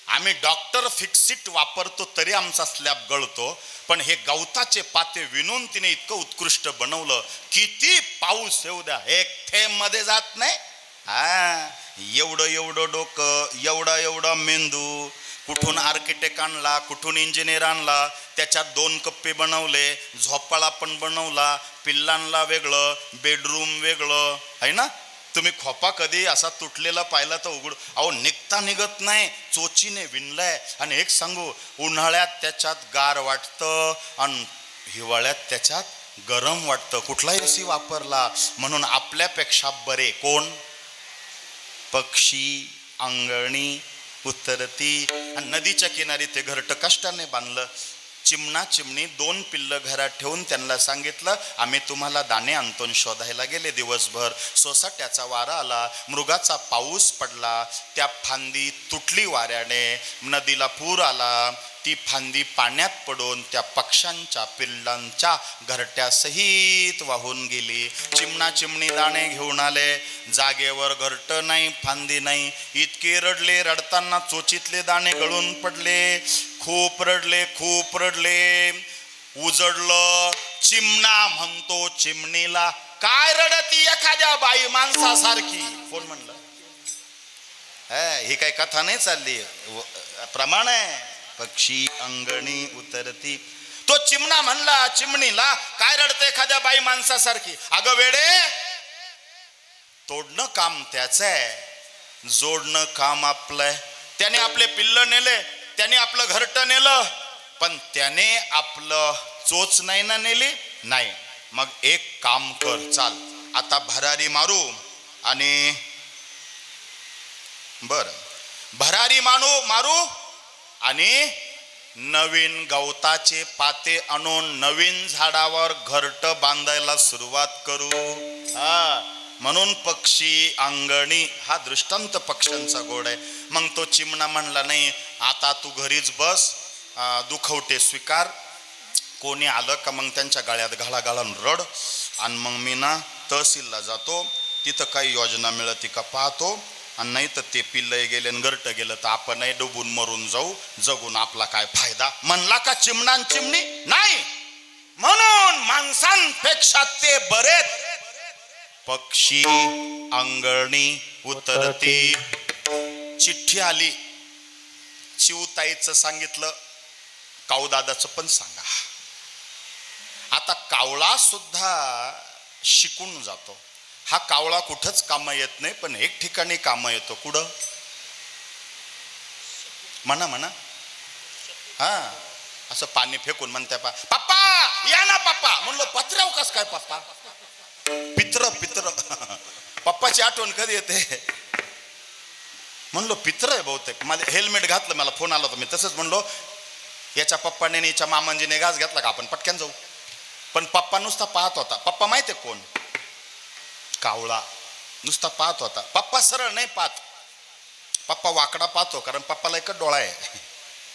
आम्ही डॉक्टर फिक्सिट वापरतो तरी आमचा स्लॅब गळतो, पण हे गवताचे पाते विणून तिने इतकं उत्कृष्ट बनवलं. किती पाऊस येऊ द्या, एक थेंब मध्ये जात नाही. एवढं एवढं डोकं, एवढा एवढा मेंदू, कुठून आर्किटेक्ट आणला, कुठून इंजिनियर आणला, त्याच्यात 2 कप्पे बनवले, झोपाळा पण बनवला, पिल्लांना वेगळं, बेडरूम वेगळं आहे ना. तुम्ही खोपा कधी असा तुटलेला पाहिला तर उघड, अहो निघता निघत नाही, चोचीने विणलाय. आणि एक सांगू, उन्हाळ्यात त्याच्यात गार वाटतं आणि हिवाळ्यात त्याच्यात गरम वाटतं. कुठला एसी वापरला म्हणून आपल्यापेक्षा बरे कोण? पक्षी अंगणी उतरती. आणि नदीच्या किनारी ते घरटं कष्टाने बांधलं. चिमणा चिमणी 2 पिल्लं घरात ठेवून त्यांना सांगितलं, आम्ही तुम्हाला दाणे आणतो. शोधायला गेले दिवसभर. सोसाट्याचा वारा आला, मृगाचा पाऊस पडला, त्या फांदी तुटली वाऱ्याने, नदीला पूर आला, ती फांदी पाण्यात पडून त्या पक्ष्यांच्या पिल्लांच्या घरट्यासहित वाहून गेली. चिमणा चिमणी दाणे घेऊन आले, जागेवर घरट नाही, फांदी नाही. इतके रडले, रडताना चोचीतले दाणे गळून पडले. खूप रडले, खूप रडले, उजडलं. चिमणा म्हणतो चिमणीला, काय रडती एखाद्या बाई माणसासारखी? कोण म्हणलं? ही काही कथा नाही चालली, प्रमाण आहे. पक्षी अंगणी उतरती. तो चिमणा म्हणला चिमणीला, काय रडते एखाद्या बाई माणसासारखी? अगं वेडे, तोडणं काम त्याचं आहे, जोडणं काम आपलंय. त्याने आपले पिल्ल नेले, त्याने आपलं घरटं नेलं, पण त्याने आपलं चोच नाही ना नेली. नाही, मग एक काम कर, चाल आता भरारी मारू आणि भरारी मारू आणि नवीन गवताचे पाते आणून नवीन झाडावर घरट बांधायला सुरुवात करू. म्हणून पक्षी अंगणी हा दृष्टांत पक्ष्यांचा गोड आहे. मग तो चिमणा म्हणला, नाही आता तू घरीच बस, दुखवटे स्वीकार. कोणी आलं का मग त्यांच्या गळ्यात घाला घालून रड, आणि मग मी ना तहसीलला जातो, तिथं काही योजना मिळते का पाहतो, आणि नाही तर ते पिल्लय गेले घरट गेलं तर आपणही डुबून मरून जाऊ, जगून आपला काय फायदा. म्हणला का चिमणा चिमणी? नाही. म्हणून माणसांपेक्षा ते बरेच. पक्षी अंगणी उतरती. चिठ्ठी आली, चिवताईचं सांगितलं, काऊदादाचं पण सांगा. आता कावळा सुद्धा शिकून जातो. हा कावळा कुठंच काम येत नाही, पण एक ठिकाणी काम येतो. कुठं? म्हणा हा, असं पाणी फेकून म्हणते पप्पा या ना पप्पा. म्हणलो पत्र्याव कस काय पप्पा? पित्र पप्पाची आठवण कधी येते? म्हणलो पित्र आहे बहुतेक. माझे हेल्मेट घातलं, मला फोन आला होता, मी तसंच म्हणलो याच्या पप्पाने याच्या मामांजीने घास घेतला का आपण पटक्यान जाऊ. पण पप्पा नुसता पाहत होता. पप्पा माहितीये कोण? कावळा. नुसता पाहत होता. पप्पा सरळ नाही पाहत, पप्पा वाकडा पाहतो, कारण पप्पाला एकच डोळा आहे.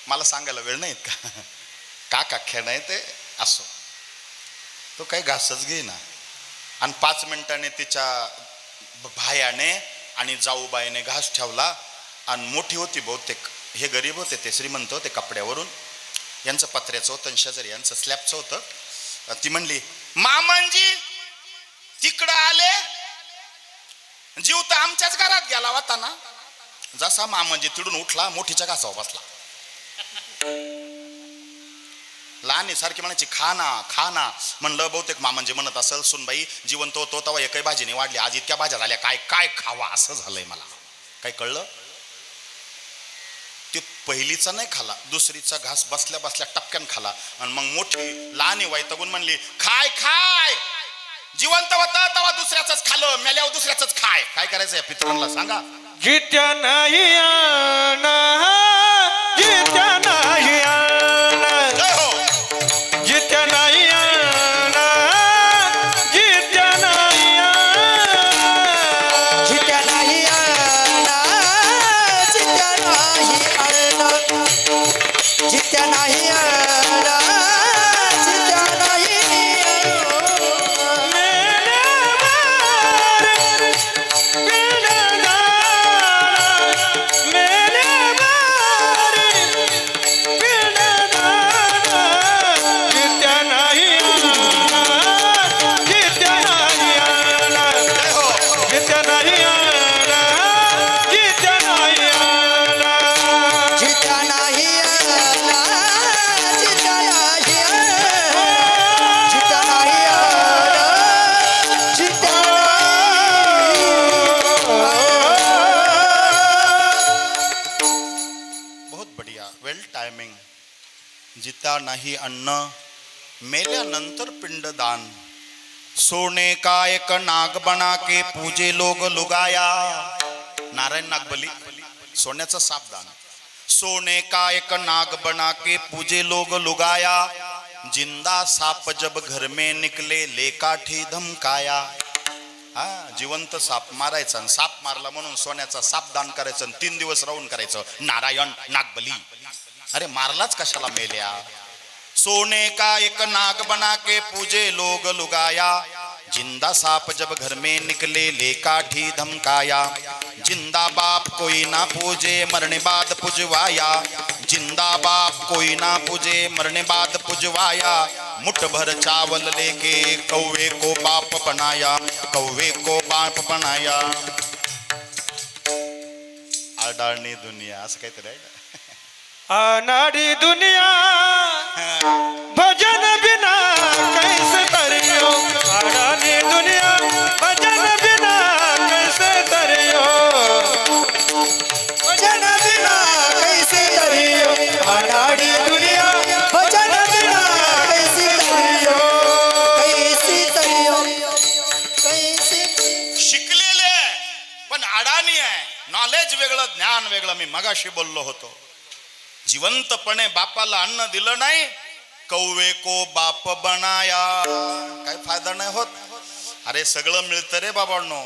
मला सांगायला वेळ नाही का काख्या नाही ते असो. तो काही घासच घेईना. आणि 5 मिनिटाने तिच्या भायाने आणि जाऊबाईने घास ठेवला. आणि मोठी होती बहुतेक, हे गरीब होते, ते श्रीमंत होते कपड्यावरून. यांचं पत्र्याचं होतं, शेजारी यांचं स्लॅबचं होतं. ती म्हणली, मामांजी तिकडं आले, जीव तर आमच्याच घरात गेला होता ना. जसा मामांजी तिडून उठला, मोठीच्या घासावर बसला. लहान सारखी म्हणायची खाना. म्हणलं बहुतेक मामांजी म्हणत असेल, सुनबाई जिवंत होतो तेव्हा एकही भाजी नाही वाढली, आज इतक्या भाज्या झाल्या, काय खावा असं झालंय. मला काय कळलं? ते पहिलीचा नाही खाला, दुसरीचा घास बसल्या बसल्या टपक्यान खाला. आणि मग मोठी लहान वैतागून म्हणली, खाय जिवंत होता तेव्हा दुसऱ्याच खाल्लं, मेल्यावर दुसऱ्याच खाय. काय करायचं या पितरांना सांगा? जित्या नाही आणा, जित्या नाही आणा, जय हो. जित्या नाही आणा, जित्या नाही आणा, जित्या नाही आणा, जित्या नाही आणा, जित्या नाही आणा, जित्या नाही जिता नाही अन्न, मेल्यानंतर पिंडदान. सोने का एक नाग बना के पूजे लोग लुगाया. नारायण नागबली, सोन्याचं सापदान. सोने का एक नाग बना के पूजे लोग लुगाया. जिंदा साप जब घर में निकले लेकाठी धमकाया. जिवंत साप मारायचा, साप मारला म्हणून सोन्याचा सापदान करायचं, 3 दिवस राहून करायचं. नारायण नागबली. अरे मारलाच कशाला मेल्या? सोने का एक नाग बना के पूजे लोग लुगाया. जिंदा साप जब घर में निकले लेकाठी धमकाया. जिंदा बाप कोई ना पूजे मरने बाद पुजवाया. जिंदा बाप कोई ना पूजे मरने बाद पुजवाया. मुठ भर चावल लेके कौवे को बाप बनाया. कौवे को बाप बनाया. अडाणी दुनिया असं काहीतरी आहे ना. अनाड़ी दुनिया भजन बिना कैसे तरियो, अनाड़ी दुनिया भजन बिना कैसे तरियो, भजन बिना कैसे तरियो, अनाड़ी दुनिया भजन बिना कैसे तरियो, कैसे तरियो, कैसे. शिकलेले आहे, पण अडाणी आहे. नॉलेज वेगळं, ज्ञान वेगळं. मी मगाशी बोललो होतो, जिवंतपणे बापाला अन्न दिलं नाही, कौवे को बाप बनाया, काय फायदा नाही होत. अरे सगळं मिळतं रे बाबांनो.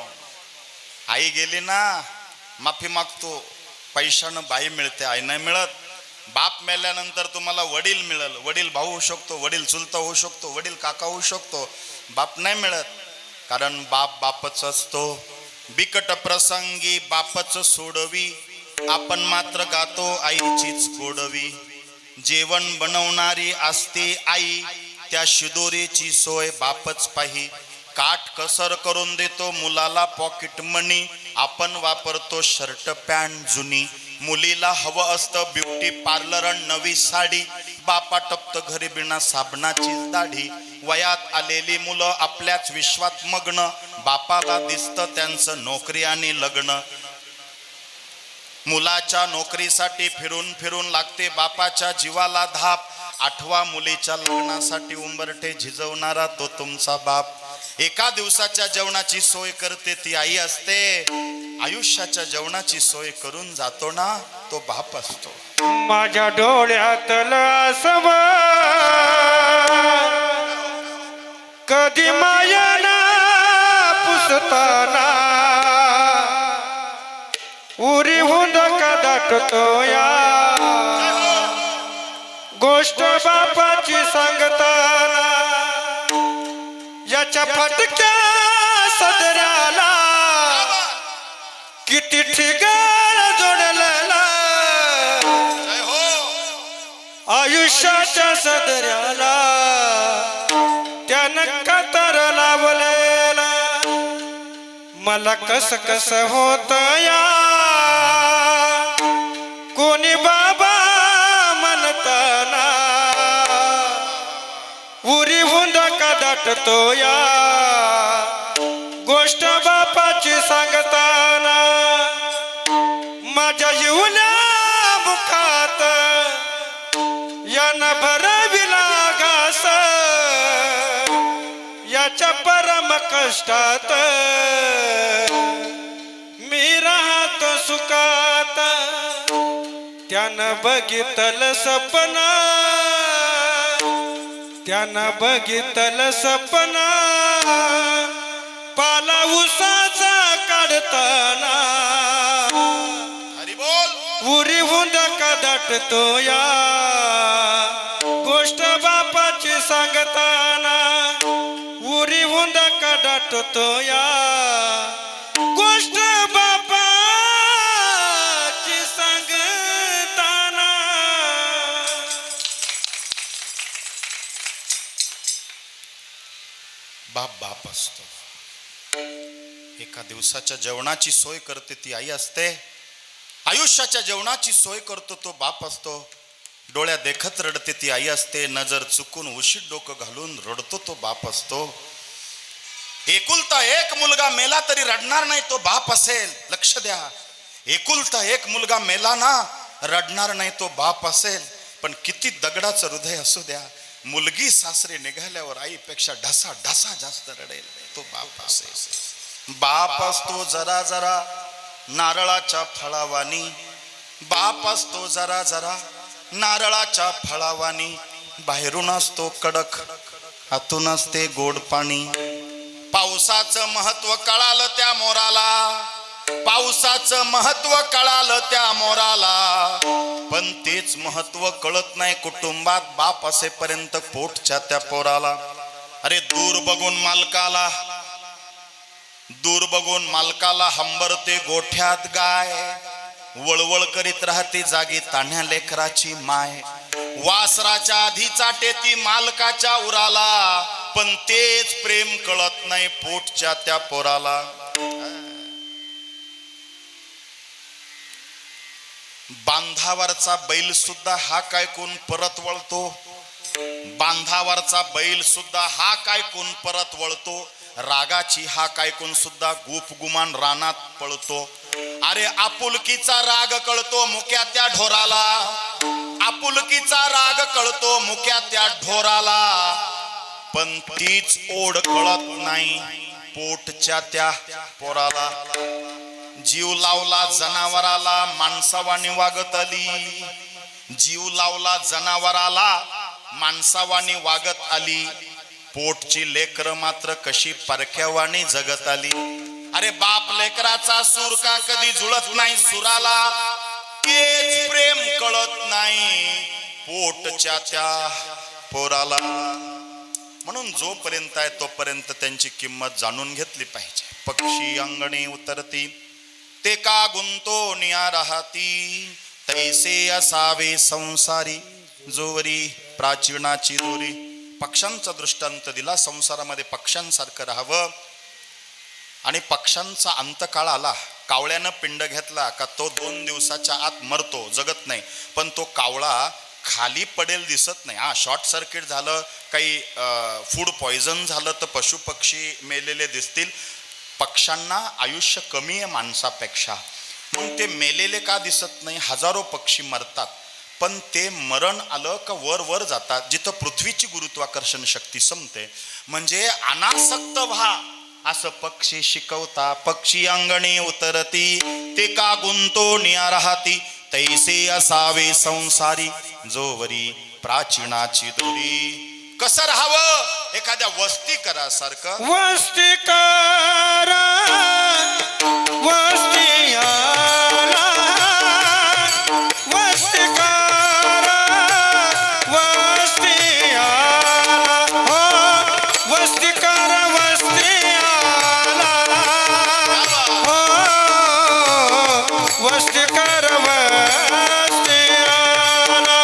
आई गेली ना, माफी मागतो, पैशानं बाई मिळते, आई नाही मिळत. बाप मेल्यानंतर तुम्हाला वडील मिळेल, वडील भाऊ होऊ शकतो, वडील चुलता होऊ शकतो, वडील काका होऊ शकतो, बाप नाही मिळत. कारण बाप बापच असतो. बिकट प्रसंगी बापच सोडवी, आपण मात्र गातो आईचीच गोडवी. जेवण बनवणारी असते आई, त्या शिदोरीची सोय बापच पाही. काट कसर करून देतो मुलाला पॉकेट मनी, आपण वापरतो शर्ट पॅन्ट जुनी. मुलीला हवं असतं ब्युटी पार्लर नवी साडी, बापा टपत घरी बिना साबणाची दाढी. वयात आलेली मुलं आपल्याच विश्वात मग्न, बापाला दिसतं त्यांचं नोकरी आणि लग्न. मुलाच्या नोकरीसाठी फिरून फिरून लागते बापाच्या जीवाला धाप. आठवा मुलीच्या लग्नासाठी उंबरठे झिजवणारा तो तुमचा बाप. एका दिवसाच्या जेवणाची सोय करते ती आई असते, आयुष्याच्या जेवणाची सोय करून जातो ना तो बाप असतो. माझ्या डोळ्यातलं आसमान कधी मायाना पुसताना, उरी हुंद का दाटतो या, गोष्ट बापाची सांगताना. याच्या फटक्या सदऱ्याला किती ठिकाण जोडलेला, आयुष्याच्या सदऱ्याला त्यानं कातर लावलेला. मला कस कस होत या, कोणी बाबा म्हणताना, उरी हुंद का दाटतो या, गोष्ट बापाची सांगताना. माझ्या जीवना मुखात यानं भरविला घास, याच्या परम कष्टात मी राहतो सुखात. त्यानं बघितलं सपना, त्यानं बघितलं सपना, पाला उसाचा काढताना. उरी हुंद का दाटतो या, गोष्ट बापाची सांगताना. उरी हुंद का दाटतो या, गोष्ट बापाची सांगताना. बाप बाप असतो. एका दिवसाच्या जेवणाची सोय करते ती आई असते, आयुष्याच्या जेवणाची सोय करतो तो बाप असतो. डोळ्या देखत रडते ती आई असते, नजर चुकून उशीत डोकं घालून रडतो तो बाप असतो. एकुलता एक मुलगा मेला तरी रडणार नाही तो बाप असेल. लक्ष द्या, एकुलता एक मुलगा मेला ना, रडणार नाही तो बाप असेल. पण किती दगडाचं हृदय असू द्या, मुलगी सासरे निघाल्यावर आईपेक्षा ढसा ढसा जास्त रडेल तो बाप असेल. बाप असतो जरा जरा नारळाच्या फळावानी, बाप असतो जरा जरा नारळाच्या फळावानी. बाहेरून असतो कडक, आतून असते गोड पाणी. पावसाचं महत्व कळालं त्या मोराला, पावसाचं महत्व कळालं त्या मोराला. पण तेच महत्व कळत नाही कुटुंबात बाप असेपर्यंत पोटच्या त्या पोराला. अरे दूर बघून मालकाला, दूर बघून मालकाला हंबरते गोठ्यात गाय. वळवळ करीत राहते जागी तान्ह्या लेकराची माय. वासराच्या आधी चाटे ती मालकाच्या उराला, पण तेच प्रेम कळत नाही पोटच्या त्या पोराला. बांधावरचा बैल सुद्धा हा काय कोण परत वळतो, बांधावरचा बैल सुद्धा हा काय कोण परत वळतो, रागाची हा काय कोण सुद्धा गुप गुमान रानात पळतो. अरे आपुलकीचा राग कळतो मुक्या त्या ढोराला, आपुलकीचा राग कळतो मुक्या त्या ढोराला, पण तीच ओढ कळत नाही पोटच्या त्या पोराला. जीव लावला जनावराला माणसावानी वागत आली, जीव लावला जनावराला माणसावानी वागत आली, पोटची लेकर मात्र कशी परक्यावानी जगत आली. अरे बाप लेकराचा सूर का कधी जुळत नाही सुराला, तेच प्रेम कळत नाही पोटच्या त्या पोराला. म्हणून जोपर्यंत आहे तोपर्यंत त्यांची किंमत जाणून घेतली पाहिजे. पक्षी अंगणी उतरती ते का गुंतो निया राहती, तैसे असावे संसारी जोवरी प्राचीनाची दोरी. पक्ष्यांचा दृष्टांत दिला. संसारामध्ये पक्ष्यांसारखं राहावं. आणि पक्ष्यांचा अंतकाळ आला, कावळ्यानं पिंड घेतला का तो 2 दिवसाच्या आत मरतो, जगत नाही. पण तो कावळा खाली पडेल दिसत नाही. शॉर्ट सर्किट झालं, काही फूड पॉइझन झालं तर पशु पक्षी मेलेले दिसतील. पक्ष्यांना आयुष्य कमी आहे माणसापेक्षा, मग ते मेलेले का दिसत नाही. हजारो पक्षी मरतात, पण ते मरण आलं का वर वर जातात, जिथं पृथ्वीची गुरुत्वाकर्षण शक्ती संपते. म्हणजे अनासक्त व्हा असं पक्षी शिकवता. पक्षी अंगणी उतरती ते का गुंतो निया राहती, तैसे असावे संसारी जोवरी प्राचीनाची दोरी. कसं राहावं, एखाद्या वस्ती करा सारखं. वस्ती करा वस्ती आला, वस्ती करा वस्ती आला, हो वस्ती करा वस्ती आला, हो वस्ती करा वस्ती आला,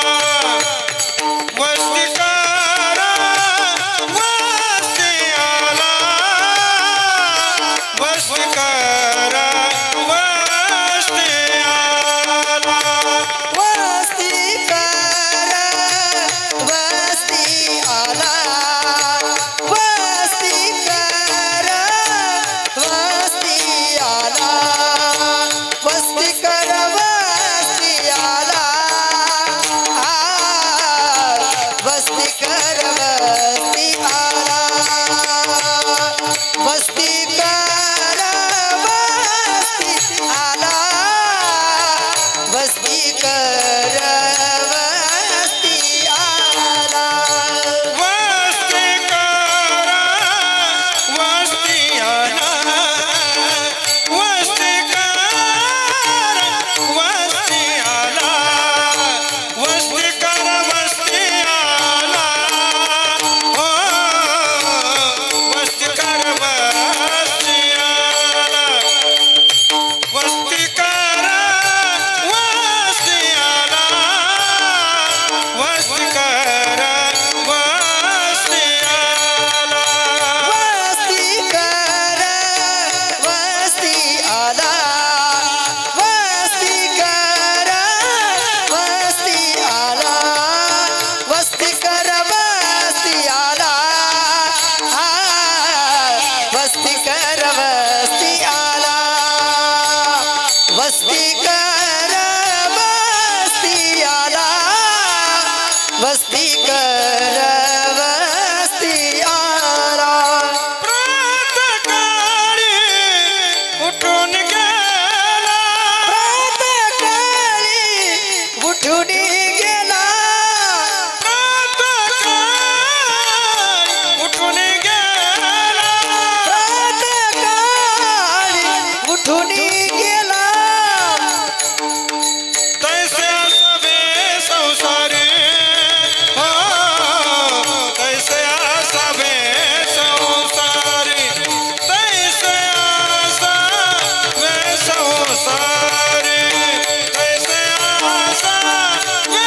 वस्ती करा वस्ती आला, वस्ती करा वस्ती आला. वस्ती कर वस्ती आला, वस्ती कर वस्ती आला, वस्ती कर वस्ती आला, वस्ती कर वस्ती आला, वस्ती कर वस्ती आला, वस्ती कर वस्ती आला. वस्ती करा वस्ती आला, वस्ती करा वस्ती आला, वस्ती करा वस्ती आला, हो वस्ती करा वस्ती आला, वस्ती करा वस्ती आला, वस्ती करा वस्ती आला. वस्ती कर वस्ती आला, वस्ती कर वस्ती आला, वस्ती कर वस्ती आला, वस्ती कर वस्ती आला, वस्ती कर वस्ती आला, वस्ती कर वस्ती आला. प्रातःकाळी उठून गेला, प्रातःकाळी उठून गेला, प्रातःकाळी उठून गेला, प्रातःकाळी उठून गेला, तैसे असावे संसारी, हो तैसे असावे संसारी, तैसे असावे संसारी, तैसे असावे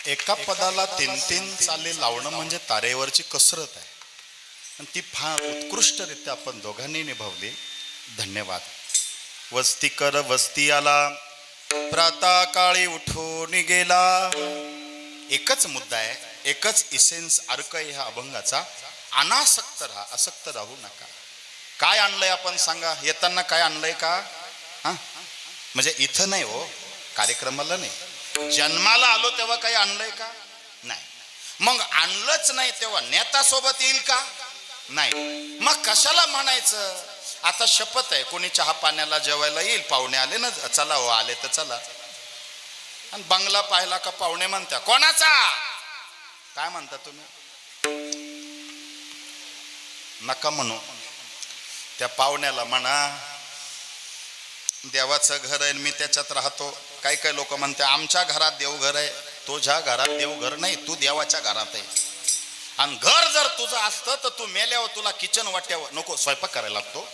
एका पदाला 3-3 चाली लावणं म्हणजे तारेवरची कसरत आहे आणि ती फार उत्कृष्टरित्या आपण दोघांनी निभावली. धन्यवाद. वस्ती कर वस्ती आला, प्रातःकाळी उठून गेला. एकच मुद्दा आहे, एकच इसेन्स अर्क आहे ह्या अभंगाचा. अनासक्त राहा, आसक्त राहू नका. काय आणलंय आपण सांगा, येताना काय आणलंय का? हा, म्हणजे इथं नाही हो, कार्यक्रमाला नाही, जन्माला आलो तेव्हा काही आणलंय का? नाही. मग आणलंच नाही तेव्हा नेता सोबत येईल का? नाही. मग कशाला म्हणायचं? आता शपथ आहे, कोणी चहा पाण्याला जेवायला येईल, पाहुणे आले ना, चला हो, आले तर चला. आणि बंगला पाहिला का पाहुणे म्हणत्या कोणाचा? काय म्हणता तुम्ही? नका म्हणू. त्या पाहुण्याला म्हणा देवाचं घर आहे, मी त्याच्यात राहतो. काही काही लोक म्हणते आमच्या घरात देवघर आहे. तुझ्या घरात देवघर नाही, तू देवाच्या घरात आहे. आणि घर जर तुझं असतं तर तू मेल्यावर तुला किचन वाट्यावर नको स्वयंपाक करायला लागतो,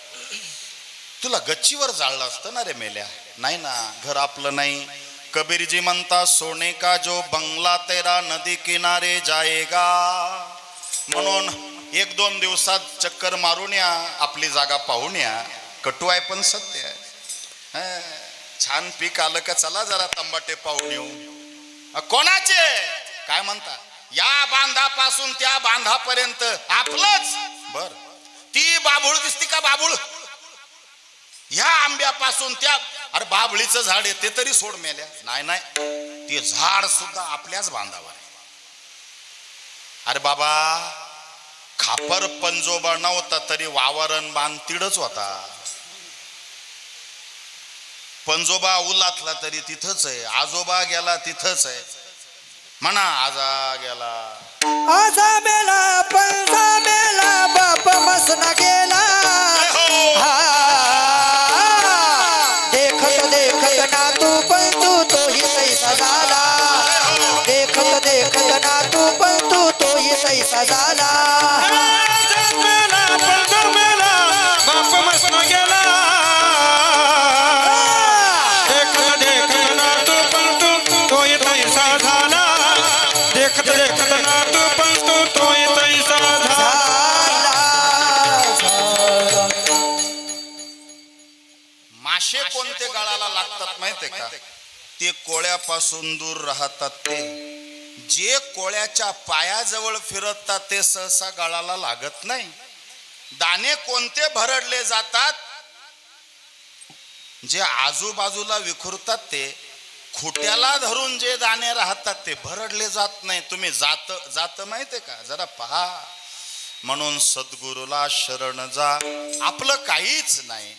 तुला गच्चीवर जाळलं असतं ना रे मेल्या. नाही ना, घर आपलं नाही. कबीरजी म्हणता सोने का जो बंगला तेरा नदी किनारे जाएगा. म्हणून 1-2 दिवसात चक्कर मारून या, आपली जागा पाहून या. कटू आहे पण सत्य आहे. छान पीक आलं का चला जरा तंबाटे पाहून येऊ. कोणाचे? काय म्हणता? या बांधापासून त्या बांधापर्यंत आपलंच. बर, ती बाबूळ दिसती का बाबूळ? ह्या आंब्यापासून त्या, अरे बाबळीचं झाड आहे ते तरी सोड मेल्या. नाही नाही, ते झाड सुद्धा आपल्याच बांधावर आहे. अरे बाबा, खापर पंजोबा नव्हता तरी वावरण बांध तिडच होता. पंजोबा उलातला तरी तिथंच आहे, आजोबा गेला तिथंच आहे. म्हणा आजा गेला, आजा मेला, पंजा मेला, बाप मसना गेला. देखत देखत ना तू पण तू तोही सैसा झाला. देखत देखत ना तू पण तू तोही सैसा झाला. बाप मस्त गेला. देखत देखत ना तू पण तू तोही तैसा झाला. देखत देखत ना तू पण तू तोही तैसा झाला. माशे कोणते गळाला लागतात माहितीये का? ते कोळ्यापासून दूर राहतात. ते जे कोळ्याच्या पायाजवळ फिरतात ते सहसा गळाला लागत नाही. दाणे कोणते भरडले जातात? जे आजूबाजूला विखुरतात ते खुट्याला धरून जे दाणे राहतात ते भरडले जात नाही. तुम्ही जात माहितीये का? जरा पहा. म्हणून सद्गुरूला शरण जा. आपलं काहीच नाही,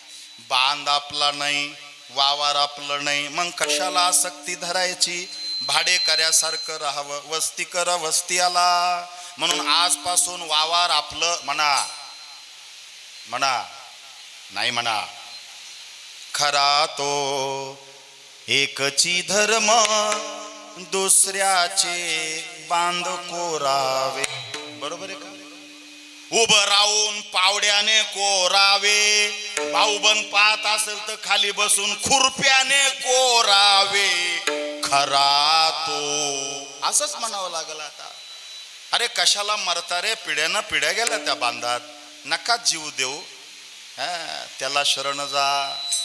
बांध आपला नाही, वावर आपलं नाही, मग कशाला आसक्ती धरायची? भाडेकऱ्यासारखं राहावं. वस्ती कर वस्ती आला. म्हणून आजपासून वावर आपलं म्हणा. म्हणा नाही म्हणा. खरा तो एकची धर्म, दुसऱ्याचे बांध कोरावे. बरोबर आहे का? उभं राहून पावड्याने कोरावे. भाऊबंद पाहत असेल तर खाली बसून खुरप्याने कोरावे. खरा तो, असंच म्हणावं लागल आता. अरे कशाला मरता रे? पिढ्यानं पिढ्या गेल्या त्या बांधात. नका जीव देऊ. त्याला शरण जा.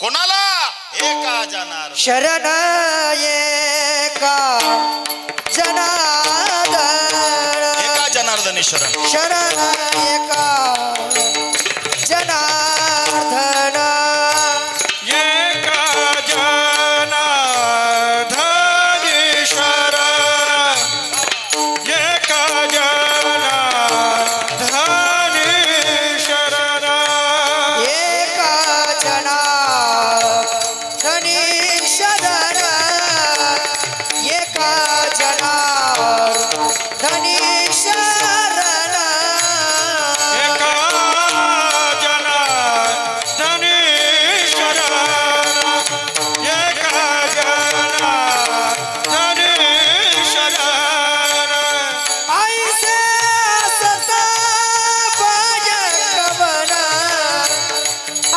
कोणाला? एका जनार्दन. शरण एका जनार्दन. एका जनार्दनी शरण. शरण एका जनार्दन. एका जनार्दनी शरण. एका जनार्दनी शरण. एका जनार्दनी शरण. एका जनार्दनी शरण. एका जनार्दनी शरण. एका जनार्दनी शरण. ऐसे असता भयंकवन.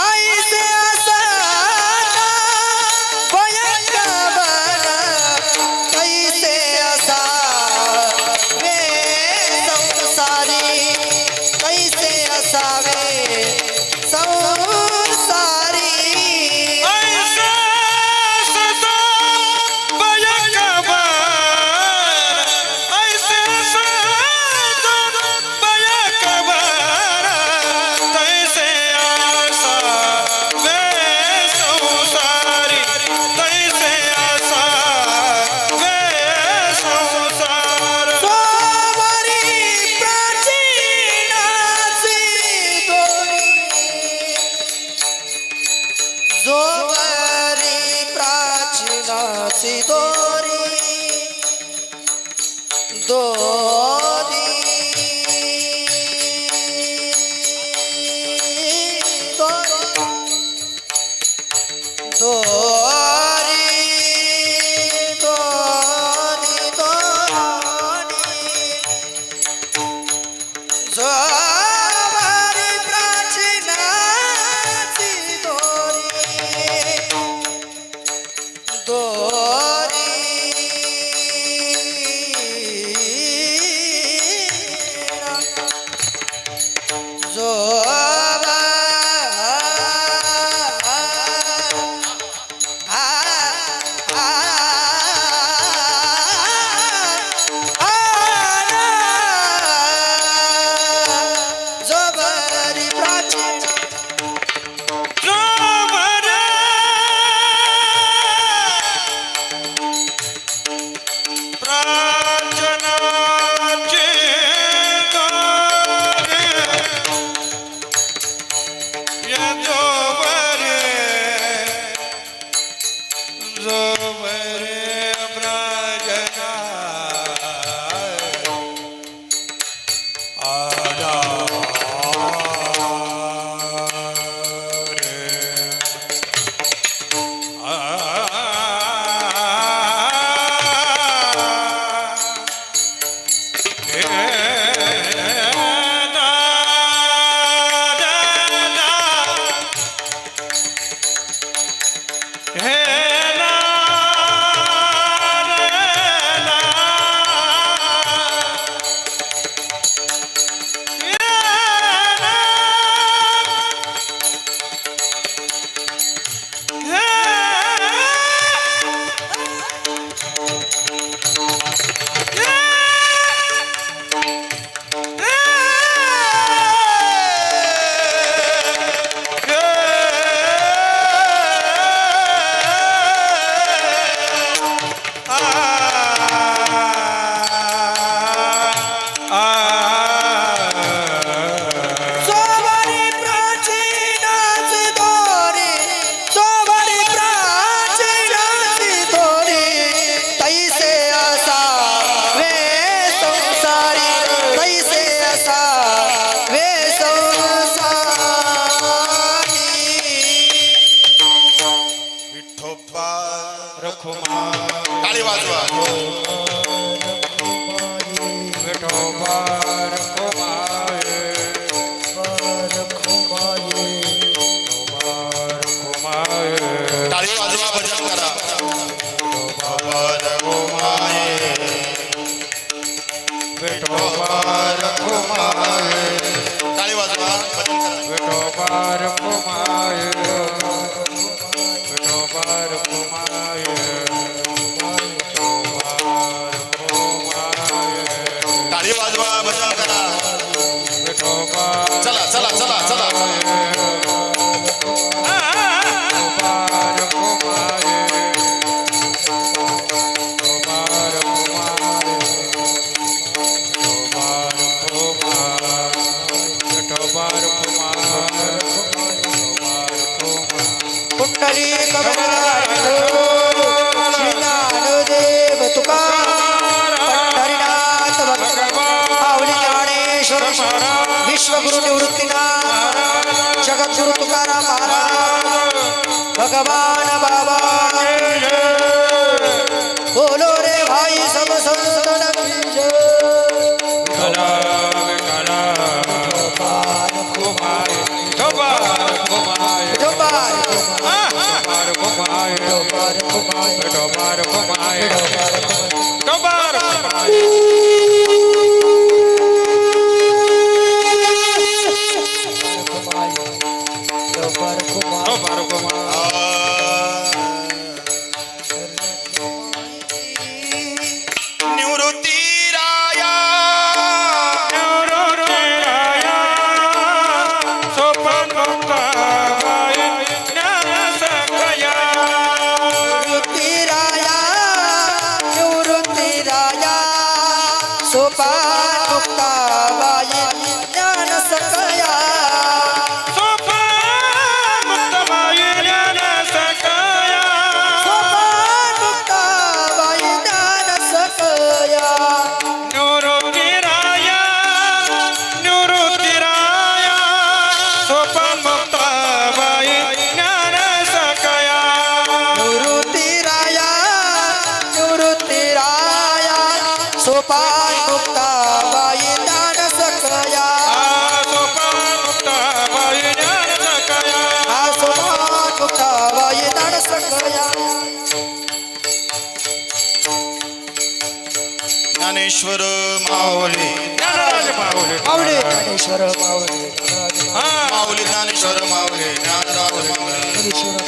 ऐसे असता भयंकवन. कैसे असा दोरी दोरी दोरी जोवारी प्राचीनाची दोरी जोवारी प्राचीन जोवर प्रार्थनाचे दोरे या जोवर जोवर प्रार्थना जोवारी प्राचीनाची दोरी जोवारी प्राचीनाची दोरी तैसे असावे संसारी तैसे असावे संसारी विठोबा रखुमा टाळी वाजवा विठोबा रखुमाये टाळी वाजवा भजन करा विठोबा रखुमाये विठोबा रखुमाये टाळी वाजवा भजन करा विठोबा रखुमाये विठोबा रखुमाये टाळी वाजवा भजन करा विठोबा चला चला चला चला कुंडली ज्ञानदेव तुकाराम पंढरीनाथ माऊली ज्ञानेश्वर विश्वगुरु निवृत्तीनाथ जगद्गुरु तुकाराम महाराज भगवान बाबा बोलो रे भाई सब संतन की जय। निवृत्ती राया सोपान मुक्ताबाई ज्ञान सकया सोपान मुक्ताबाई ज्ञान सकया सोपान मुक्ता बाई दान सकया सोपान मुक्ता बाई ज्ञान सकया सोपान मुक्ता बाई दान सकया ज्ञानेश्वर माऊली ज्ञानराज माऊली माऊली ज्ञानेश्वर माऊली माऊली ज्ञानेश्वर माऊली ज्ञानराज माऊली ज्ञानेश्वर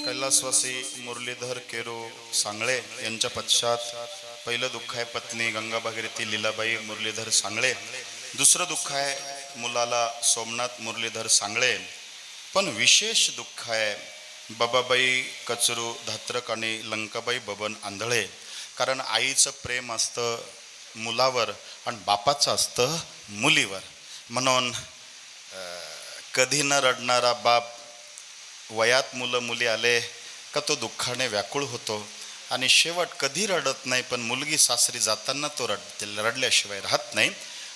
कैलासवासी मुरलीधर केरो सांगळे यांच्या पश्चात पहिलं दुःख आहे पत्नी गंगा भागीरथी लीलाबाई मुरलीधर सांगळे. दुसरं दुःख आहे मुलाला सोमनाथ मुरलीधर सांगळे. पण विशेष दुःख आहे बाबाबाई कचरू धात्रक आणि लंकाबाई बबन आंधळे. कारण आईचं प्रेम असतं मुलावर आणि बापाचं असतं मुलीवर. म्हणून कधी न रडणारा बाप वयात मुलं मुली आले का तो दुःखाने व्याकुळ होतो आणि शेवट कधी रडत नाही, पण मुलगी सासरी जाताना तो रडल्याशिवाय राहत नाही.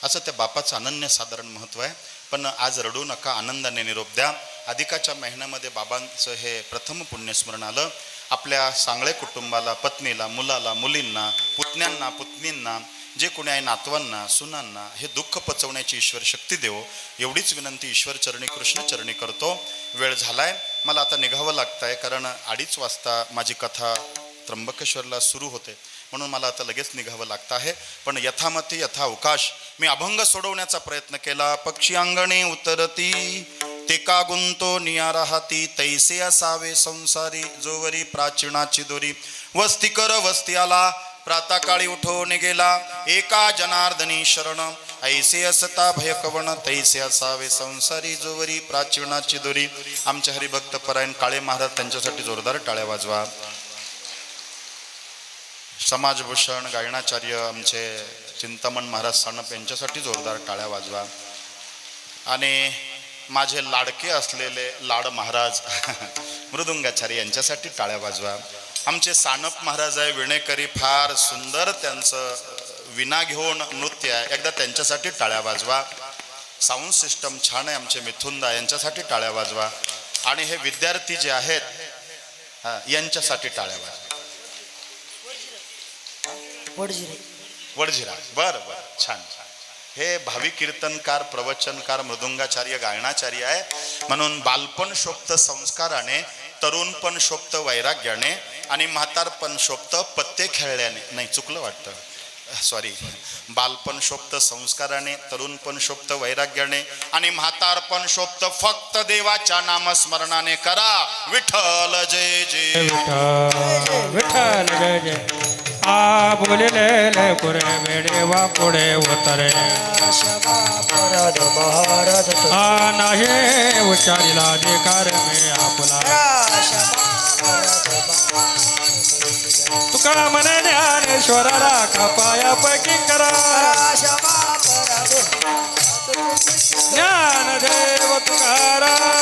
असं त्या बापाचं अनन्यसाधारण महत्त्व आहे. पण आज रडू नका, आनंदाने निरोप द्या. अधिकाच्या महिन्यामध्ये बाबांचं हे प्रथम पुण्यस्मरण आलं. आपल्या सांगळे कुटुंबाला, पत्नीला, मुलाला, मुलींना, पुतण्यांना, पुतणींना, जे कोणी आहे नातवांना, सुनांना हे दुःख पचवण्याची ईश्वर शक्ती देवो एवढीच विनंती ईश्वर चरणी, कृष्ण चरणी करतो. वेळ झालाय, मला आता निघावं लागतं आहे कारण 2:30 वाजता माझी कथा त्र्यंबकेश्वरला सुरू होते. म्हणून मला आता लगेच निघावं लागतं आहे. पण यथामती यथा अवकाश मी अभंग सोडवण्याचा प्रयत्न केला. पक्षी अंगणे उतरती ते का गुंतो निया राहती तैसे असावे संसारी जोवरी प्राचीनाची दोरी वस्ती कर वस्ती आला प्रातःकाळी उठून गेला एका जनार्दनी शरण ऐसे असता भयकवण तैसे असावे संसारी जोवरी प्राचीनाची दोरी. आमचे हरिभक्त परायण काळे महाराज त्यांच्यासाठी जोरदार टाळ्या वाजवा. समाजभूषण गायनाचार्य आमचे चिंतामण महाराज सानप यांच्यासाठी जोरदार टाळ्या वाजवा. आणि माझे लाडके असलेले लाड महाराज मृदुंगाचार्य यांच्यासाठी टाळ्या वाजवा. आमचे सानप महाराज आहे विणेकरी, फार सुंदर त्यांचं विना घेऊन नृत्य आहे, एकदा त्यांच्यासाठी टाळ्या वाजवा. साऊंड सिस्टम छान आहे आमचे मिथुनदा, यांच्यासाठी टाळ्या वाजवा. आणि हे विद्यार्थी जे आहेत यांच्यासाठी टाळ्या वाजवा. वडजिरा बरं बरं छान. हे भावी कीर्तनकार, प्रवचनकार, मृदुंगाचार्य, गायनाचार्य आहे. म्हणून बालपण शोभत संस्काराने, तरुणपण शोभत वैराग्याने आणि म्हातारपण शोभत पत्ते खेळल्याने. नाही चुकलं वाटतं, सॉरी. बालपण शोभत संस्काराने, तरुणपण शोभत वैराग्याने आणि म्हातारपण शोभत फक्त देवाच्या नामस्मरणाने. करा विठ्ठल जय जय विठ्ठल जय जय. आ बोलिले पुरे मेडे वा पुढे उतरे आ नाही उच्चारीला अधिकार मी आपला. तुका म्हणे ज्ञानेश्वरा राखा पायापैकी करा ज्ञानदेव तुकाराम